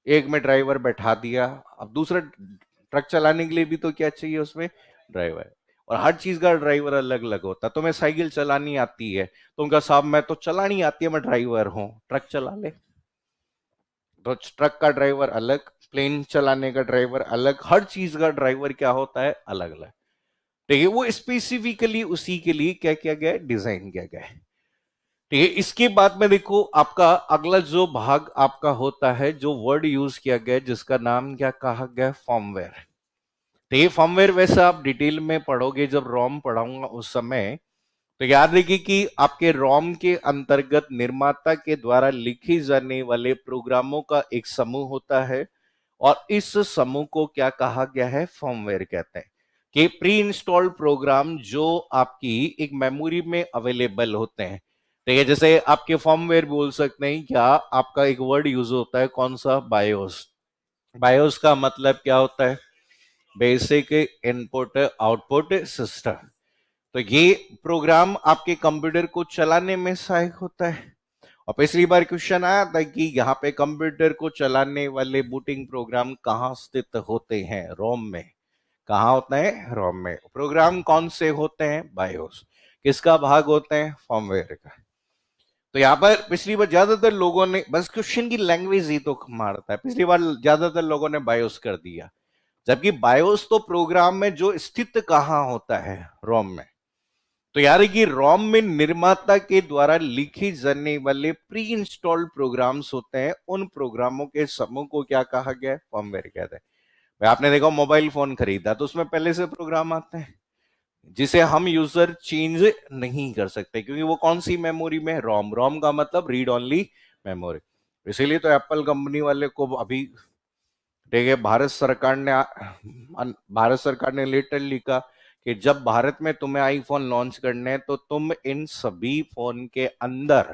A: एक में ड्राइवर बैठा दिया, अब दूसरा ट्रक चलाने के लिए भी तो क्या चाहिए उसमें, ड्राइवर। और हर चीज का ड्राइवर अलग अलग होता है। तुम्हें साइकिल चलानी आती है, तुम कहा साहब मैं तो चलानी आती है, मैं ड्राइवर हूं, ट्रक चला ले। तो ट्रक का ड्राइवर अलग, प्लेन चलाने का ड्राइवर अलग, हर चीज का ड्राइवर क्या होता है, अलग अलग। देखिए वो स्पेसिफिकली उसी के लिए क्या किया गया है, डिजाइन किया गया है। ठीक है, इसके बाद में देखो आपका अगला जो भाग आपका होता है, जो वर्ड यूज किया गया है, जिसका नाम क्या कहा गया है, फर्मवेयर। तो ये फर्मवेयर वैसे आप डिटेल में पढ़ोगे जब रोम पढ़ाऊंगा उस समय। तो याद रखिए कि आपके रोम के अंतर्गत निर्माता के द्वारा लिखे जाने वाले प्रोग्रामों का एक समूह होता है, और इस समूह को क्या कहा गया है, फर्मवेयर कहते हैं। कि प्री इंस्टॉल्ड प्रोग्राम जो आपकी एक मेमोरी में अवेलेबल होते हैं। ठीक है, जैसे आपके फर्मवेयर बोल सकते हैं, क्या आपका एक वर्ड यूज होता है, कौन सा, बायोस। बायोस का मतलब क्या होता है, बेसिक इनपुट आउटपुट सिस्टम। तो ये प्रोग्राम आपके कंप्यूटर को चलाने में सहायक होता है। और पिछली बार क्वेश्चन आया था कि यहाँ पे कंप्यूटर को चलाने वाले बूटिंग प्रोग्राम कहाँ स्थित होते हैं, रोम में। कहाँ होते हैं, रोम में। प्रोग्राम कौन से होते हैं, बायोस। किसका भाग होते हैं, फर्मवेयर का। तो यहाँ पर पिछली बार ज्यादातर लोगों ने, बस क्वेश्चन की लैंग्वेज ही तो मारता है, पिछली बार ज्यादातर लोगों ने बायोस कर दिया, जबकि बायोस तो प्रोग्राम में जो स्थित कहाँ होता है, रोम में। तो यार कि रोम में निर्माता के द्वारा लिखे जाने वाले प्री इंस्टॉल्ड प्रोग्राम्स होते हैं, उन प्रोग्रामों के समूह को क्या कहा गया है, फर्मवेयर कहते हैं। भाई आपने देखा मोबाइल फोन खरीदा तो उसमें पहले से प्रोग्राम आते हैं, जिसे हम यूजर चेंज नहीं कर सकते, क्योंकि वो कौन सी मेमोरी में, रोम। रोम का मतलब रीड ओनली मेमोरी। इसीलिए तो एप्पल कंपनी वाले को अभी, देखिए भारत सरकार ने लेटर लिखा कि जब भारत में तुम्हें आईफोन लॉन्च करने हैं तो तुम इन सभी फोन के अंदर,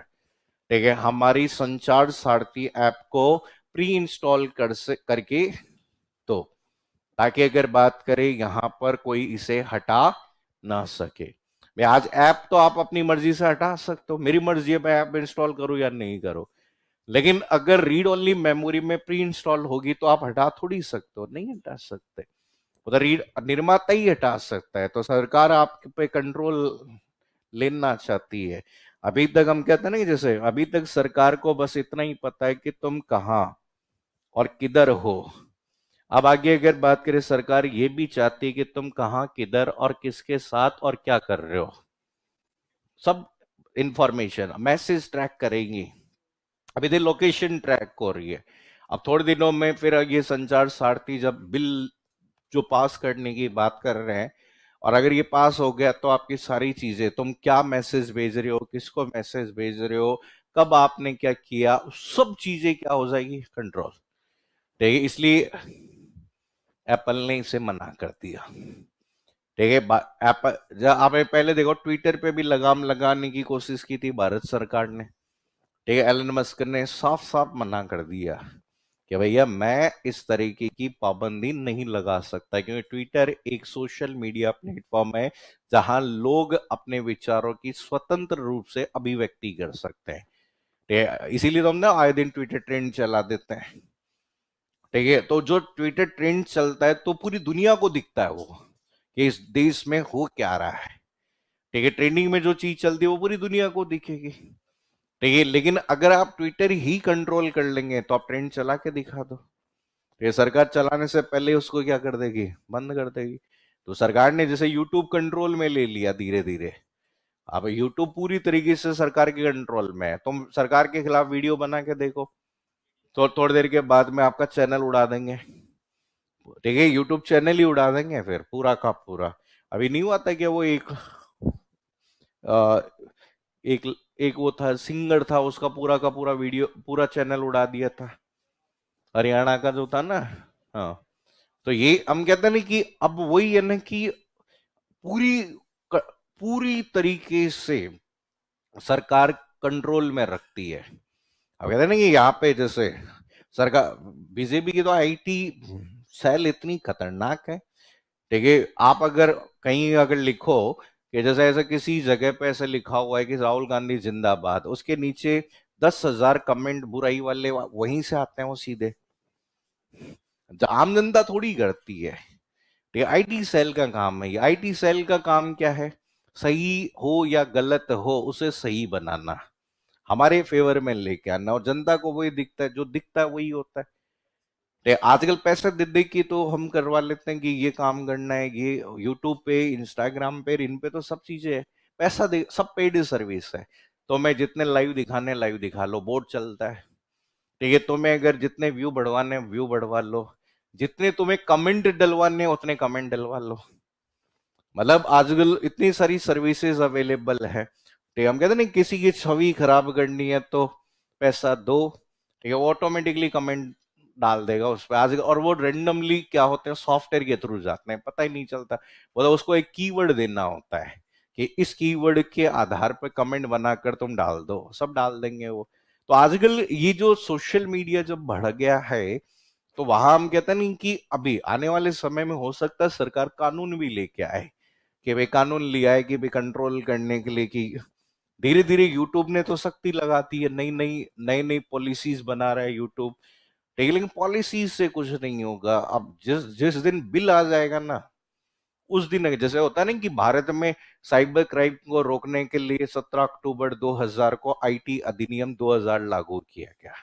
A: ठीक है, हमारी संचार सारथी ऐप को प्री इंस्टॉल करके, तो ताकि अगर बात करें यहां पर कोई इसे हटा ना सके। मैं आज ऐप तो आप अपनी मर्जी से हटा सकते हो, मेरी मर्जी है मैं ऐप इंस्टॉल करूं या नहीं करूं, लेकिन अगर रीड ओनली मेमोरी में प्री इंस्टॉल होगी तो आप हटा थोड़ी सकते हो, नहीं हटा सकते। वो तो रीड निर्माता ही हटा सकता है। तो सरकार आप पे कंट्रोल लेना चाहती है। अभी तक हम कहते हैं ना कि जैसे अभी तक सरकार को बस इतना ही पता है कि तुम कहां और किधर हो। अब आगे अगर बात करें, सरकार ये भी चाहती है कि तुम कहां, किधर और किसके साथ और क्या कर रहे हो, सब इंफॉर्मेशन मैसेज ट्रैक करेंगी। अभी तो लोकेशन ट्रैक हो रही है। अब थोड़े दिनों में फिर ये संचार सारथी जब बिल जो पास करने की बात कर रहे हैं, और अगर ये पास हो गया तो आपकी सारी चीजें, तुम क्या मैसेज भेज रहे हो, किसको मैसेज भेज रहे हो, कब आपने क्या किया, सब चीजें क्या हो जाएगी, कंट्रोल। ठीक है, इसलिए एप्पल ने इसे मना कर दिया। ठीक है, एप्पल, जब आपने पहले देखो ट्विटर पे भी लगाम लगाने की कोशिश की थी भारत सरकार ने। ठीक है, एलन मस्क ने साफ साफ मना कर दिया कि भैया मैं इस तरीके की पाबंदी नहीं लगा सकता, क्योंकि ट्विटर एक सोशल मीडिया प्लेटफॉर्म है जहां लोग अपने विचारों की स्वतंत्र रूप से अभिव्यक्ति कर सकते हैं। ठीक है, इसीलिए तो हम ना आए दिन ट्विटर ट्रेंड चला देते हैं। ठीक है, तो जो ट्विटर ट्रेंड चलता है तो पूरी दुनिया को दिखता है वो, कि इस देश में हो क्या रहा है। ठीक है, ट्रेंडिंग में जो चीज चलती है वो पूरी दुनिया को दिखेगी। ठीक है, लेकिन अगर आप ट्विटर ही कंट्रोल कर लेंगे तो आप ट्रेंड चला के दिखा दो, ये सरकार चलाने से पहले उसको क्या कर देगी, बंद कर देगी। तो सरकार ने जैसे यूट्यूब कंट्रोल में ले लिया धीरे धीरे। अब यूट्यूब पूरी तरीके से सरकार के कंट्रोल में है, तुम सरकार के खिलाफ वीडियो बना के देखो तो थोड़ी देर के बाद में आपका चैनल उड़ा देंगे। ठीक है, यूट्यूब चैनल ही उड़ा देंगे फिर पूरा का पूरा। अभी नहीं हुआ था कि वो अ, एक एक वो था सिंगर था, उसका पूरा का पूरा वीडियो, पूरा चैनल उड़ा दिया था, हरियाणा का जो था ना। हाँ, तो ये हम कहते हैं ना कि अब वही है ना कि पूरी पूरी तरीके से सरकार कंट्रोल में रखती है। अब कहते हैं ना कि यहाँ पे जैसे सरकार, बीजेपी की तो आईटी सेल इतनी खतरनाक है। ठीक है, आप अगर कहीं अगर लिखो कि जैसे ऐसा किसी जगह पे ऐसे लिखा हुआ है कि राहुल गांधी जिंदाबाद, उसके नीचे 10,000 कमेंट बुराई वाले वहीं से आते हैं वो सीधे। आम जनता थोड़ी करती है। ये आईटी सेल का काम है। ये आईटी सेल का काम क्या है? सही हो या गलत हो उसे सही बनाना, हमारे फेवर में लेके आना, और जनता को वही दिखता है, जो दिखता है वही होता है। आजकल पैसे दे दे के तो हम करवा लेते हैं कि ये काम करना है, ये यूट्यूब पे, इंस्टाग्राम पे, इन पे तो सब चीजें है। पैसा दे, सब पेड सर्विस है। तो मैं जितने लाइव दिखाने लाइव दिखा लो, बोर्ड चलता है। ठीक है, तुम्हें अगर जितने व्यू बढ़वाने व्यू बढ़वा लो, जितने तुम्हें कमेंट डलवाने उतने कमेंट डलवा लो। मतलब आजकल इतनी सारी सर्विसेज अवेलेबल है। ठीक है, हम कहते नहीं किसी की छवि खराब करनी है तो पैसा दो, ठीक है, ऑटोमेटिकली कमेंट डाल देगा उस पर आज। और वो रेंडमली क्या होते हैं, सॉफ्टवेयर के थ्रू जाते हैं, पता ही नहीं चलता। मतलब उसको एक कीवर्ड देना होता है कि इस कीवर्ड के आधार पर कमेंट बनाकर तुम डाल दो, सब डाल देंगे वो। तो आजकल ये जो सोशल मीडिया जब बढ़ गया है, तो वहां हम कहते नहीं कि अभी आने वाले समय में हो सकता है सरकार कानून भी लेके आए, कि भाई कानून लिया है कि भाई कंट्रोल करने के लिए, कि धीरे धीरे यूट्यूब ने तो सख्ती लगाती है, नई नई पॉलिसीज बना रहा है यूट्यूब। ठीक है, लेकिन पॉलिसीज से कुछ नहीं होगा। अब जिस जिस दिन बिल आ जाएगा ना, उस दिन जैसे होता है ना कि भारत में साइबर क्राइम को रोकने के लिए 17 अक्टूबर 2000 को आईटी अधिनियम 2000 लागू किया गया।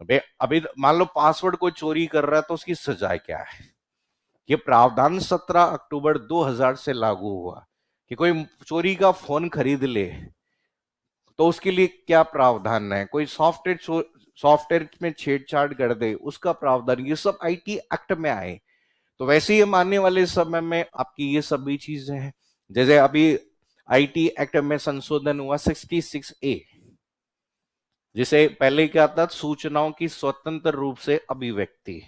A: अबे अभी मान लो पासवर्ड कोई चोरी कर रहा है तो उसकी सजा क्या है? ये प्रावधान 17 अक्टूबर 2000 से लागू हुआ कि कोई चोरी का फोन खरीद ले तो उसके लिए क्या प्रावधान है, कोई सॉफ्टवेयर में छेड़छाड़ कर दे उसका प्रावधान, ये सब आईटी एक्ट में आए। तो वैसे ही हम आने वाले समय में आपकी ये सभी चीजें हैं। जैसे अभी आईटी एक्ट में संशोधन हुआ 66A, जिसे पहले क्या था, सूचनाओं की स्वतंत्र रूप से अभिव्यक्ति,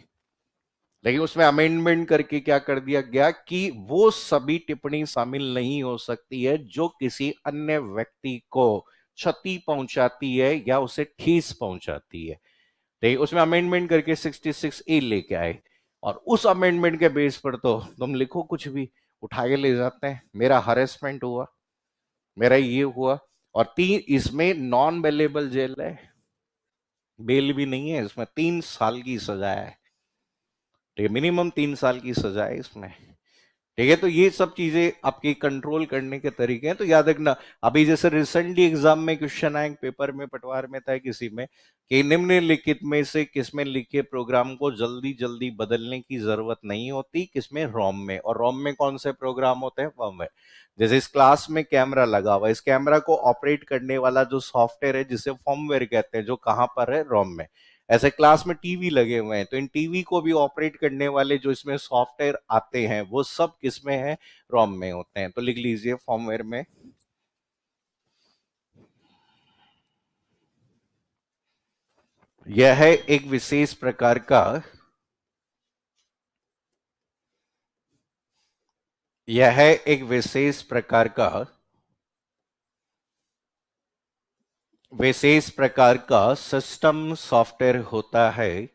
A: लेकिन उसमें अमेंडमेंट करके क्या कर दिया गया कि वो सभी टिप्पणी शामिल नहीं हो सकती है जो किसी अन्य व्यक्ति को क्षति पहुंचाती है या उसे ठेस पहुंचाती है। ठीक, उसमें अमेंडमेंट करके 66A लेके आए, और उस अमेंडमेंट के बेस पर तो तुम लिखो कुछ भी, उठा के ले जाते हैं। मेरा हरेसमेंट हुआ, मेरा ये हुआ, और तीन इसमें नॉन बेलेबल जेल है, बेल भी नहीं है इसमें, 3 साल की सजा है। ठीक है, मिनिमम 3 साल की सजा है इसमें। ठीक है, तो ये सब चीजें आपकी कंट्रोल करने के तरीके हैं। तो याद रखना, अभी जैसे रिसेंटली एग्जाम में क्वेश्चन आए, पेपर में, पटवार में था किसी में, कि निम्नलिखित में से किसमें लिखे प्रोग्राम को जल्दी जल्दी बदलने की जरूरत नहीं होती, किसमें, रोम में। और रोम में कौन से प्रोग्राम होते हैं, फर्मवेयर। जैसे इस क्लास में कैमरा लगा हुआ है, इस कैमरा को ऑपरेट करने वाला जो सॉफ्टवेयर है जिसे फर्मवेयर कहते हैं, जो कहां पर है, रोम में। ऐसे क्लास में टीवी लगे हुए हैं, तो इन टीवी को भी ऑपरेट करने वाले जो इसमें सॉफ्टवेयर आते हैं वो सब किसमें है, रोम में होते हैं। तो लिख लीजिए फर्मवेयर में। यह है एक विशेष प्रकार का, यह है एक विशेष प्रकार का, विशेष प्रकार का सिस्टम सॉफ्टवेयर होता है,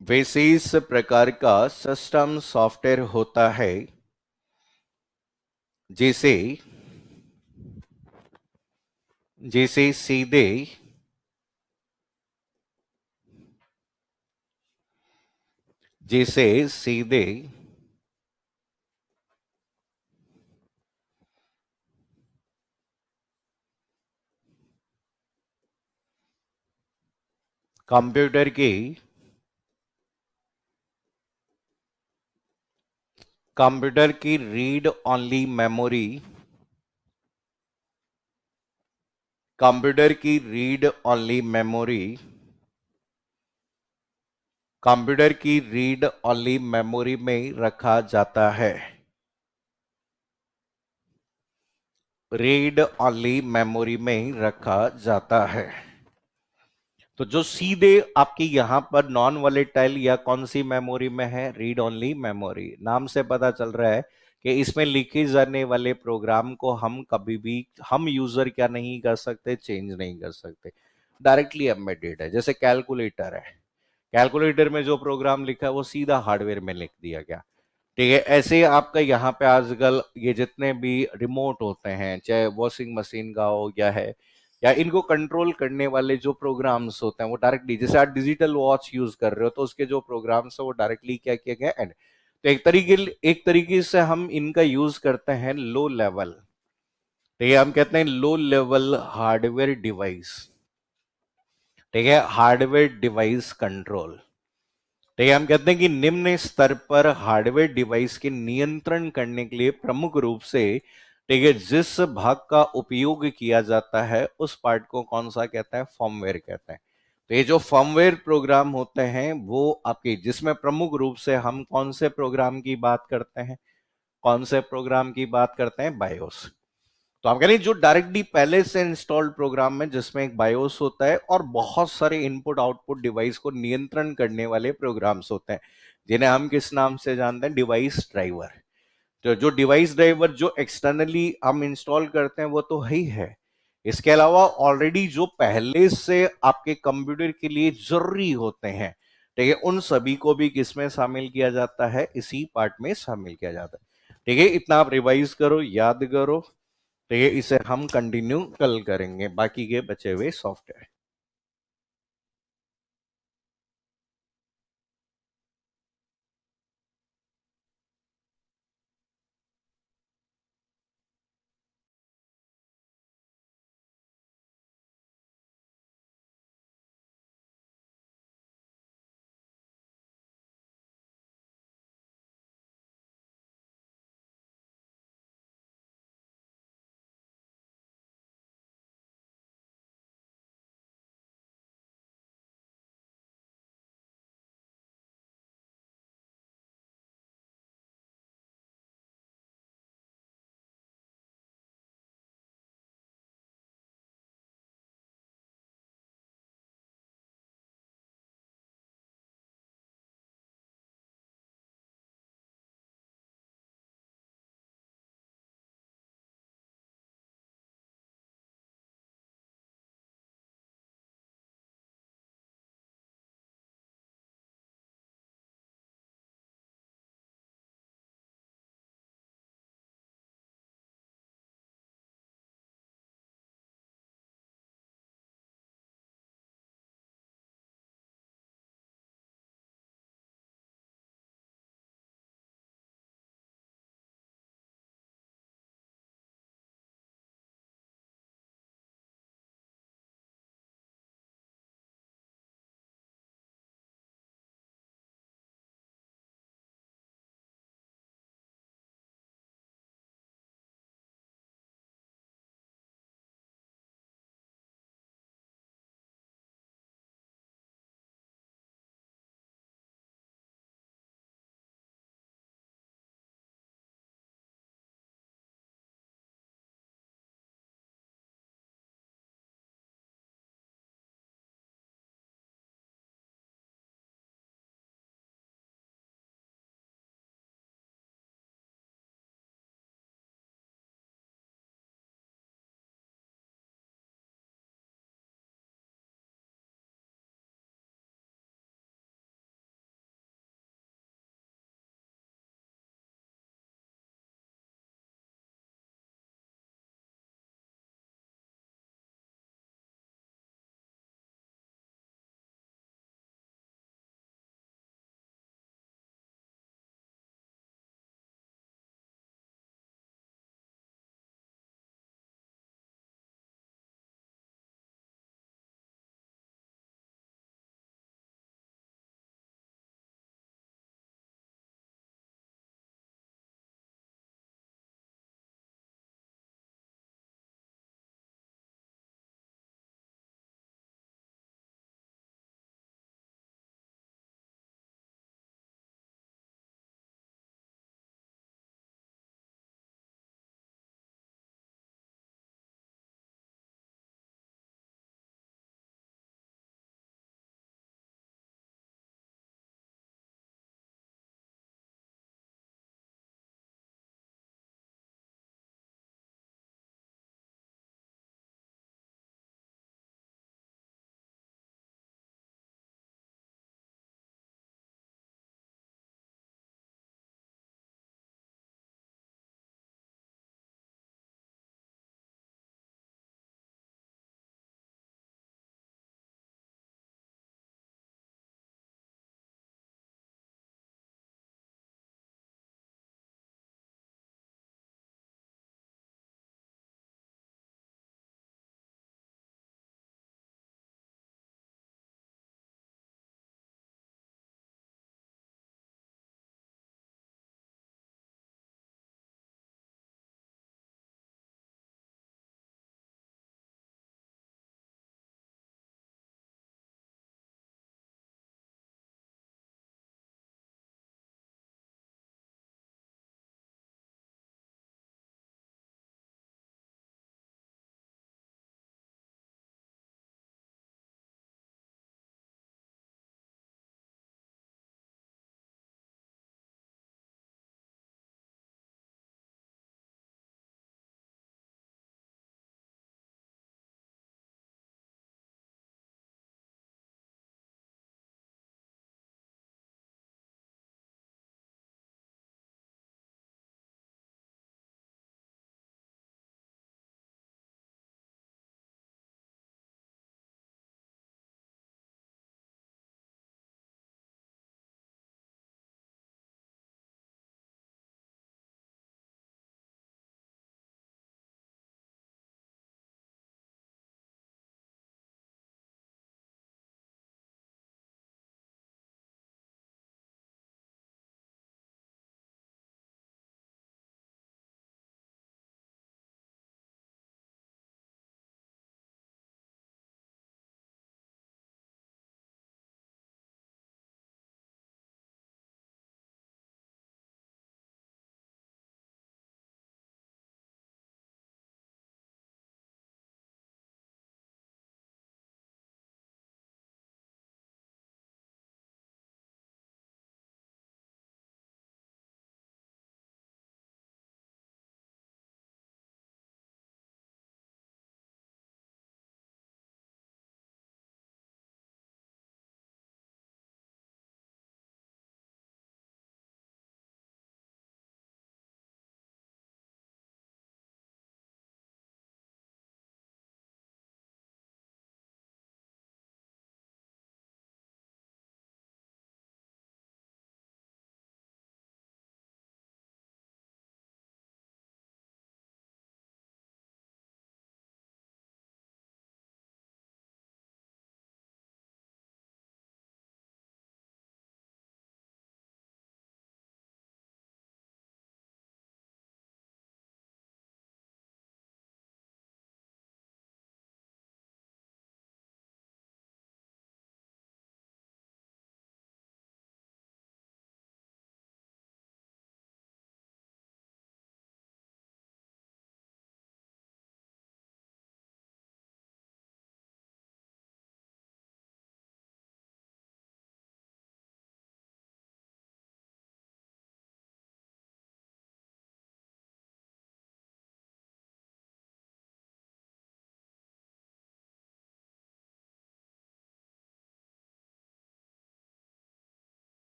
A: विशेष प्रकार का सिस्टम सॉफ्टवेयर होता है जिसे जिसे सीधे जिसे सीधे कंप्यूटर की कंप्यूटर की रीड ओनली मेमोरी, कंप्यूटर की रीड ओनली मेमोरी, कंप्यूटर की रीड ओनली मेमोरी में रखा जाता है, रीड ओनली मेमोरी में रखा जाता है। तो जो सीधे आपकी यहां पर नॉन वॉलेटाइल या कौन सी मेमोरी में है, रीड ओनली मेमोरी, नाम से पता चल रहा है कि इसमें लिखे जाने वाले प्रोग्राम को हम कभी भी, हम यूजर क्या नहीं कर सकते, चेंज नहीं कर सकते, डायरेक्टली एम्बेडेड है। जैसे कैलकुलेटर है, कैलकुलेटर में जो प्रोग्राम लिखा है वो सीधा हार्डवेयर में लिख दिया गया। ठीक है। ऐसे ही आपका यहाँ पे आजकल ये जितने भी रिमोट होते हैं, चाहे वॉशिंग मशीन का हो गया है, या इनको कंट्रोल करने वाले जो प्रोग्राम्स होते हैं वो डायरेक्टली, जैसे आप डिजिटल वॉच यूज कर रहे हो तो उसके जो प्रोग्राम्स है वो डायरेक्टली क्या किया गया एंड, तो एक तरीके से हम इनका यूज करते हैं लो लेवल। ठीक है, हम कहते हैं लो लेवल हार्डवेयर डिवाइस। ठीक है, हार्डवेयर डिवाइस कंट्रोल। ठीक है, हम कहते हैं कि निम्न स्तर पर हार्डवेयर डिवाइस के नियंत्रण करने के लिए प्रमुख रूप से, ठीक है, जिस भाग का उपयोग किया जाता है उस पार्ट को कौन सा कहता है, फर्मवेयर कहते हैं। तो ये जो फर्मवेयर प्रोग्राम होते हैं वो आपके, जिसमें प्रमुख रूप से हम कौन से प्रोग्राम की बात करते हैं, कौन से प्रोग्राम की बात करते हैं, बायोस। तो आप कह रहे हैं जो डायरेक्टली पहले से इंस्टॉल्ड प्रोग्राम में जिसमें एक बायोस होता है और बहुत सारे इनपुट आउटपुट डिवाइस को नियंत्रण करने वाले प्रोग्राम्स होते हैं, जिन्हें हम किस नाम से जानते हैं, डिवाइस ड्राइवर। तो जो डिवाइस ड्राइवर जो एक्सटर्नली हम इंस्टॉल करते हैं वो तो है ही है, इसके अलावा ऑलरेडी जो पहले से आपके कंप्यूटर के लिए जरूरी होते हैं, ठीक है, उन सभी को भी किसमें शामिल किया जाता है, इसी पार्ट में शामिल किया जाता है। ठीक है, इतना आप रिवाइज करो, याद करो। तो ये इसे हम कंटिन्यू कल करेंगे, बाकी के बचे हुए सॉफ्टवेयर।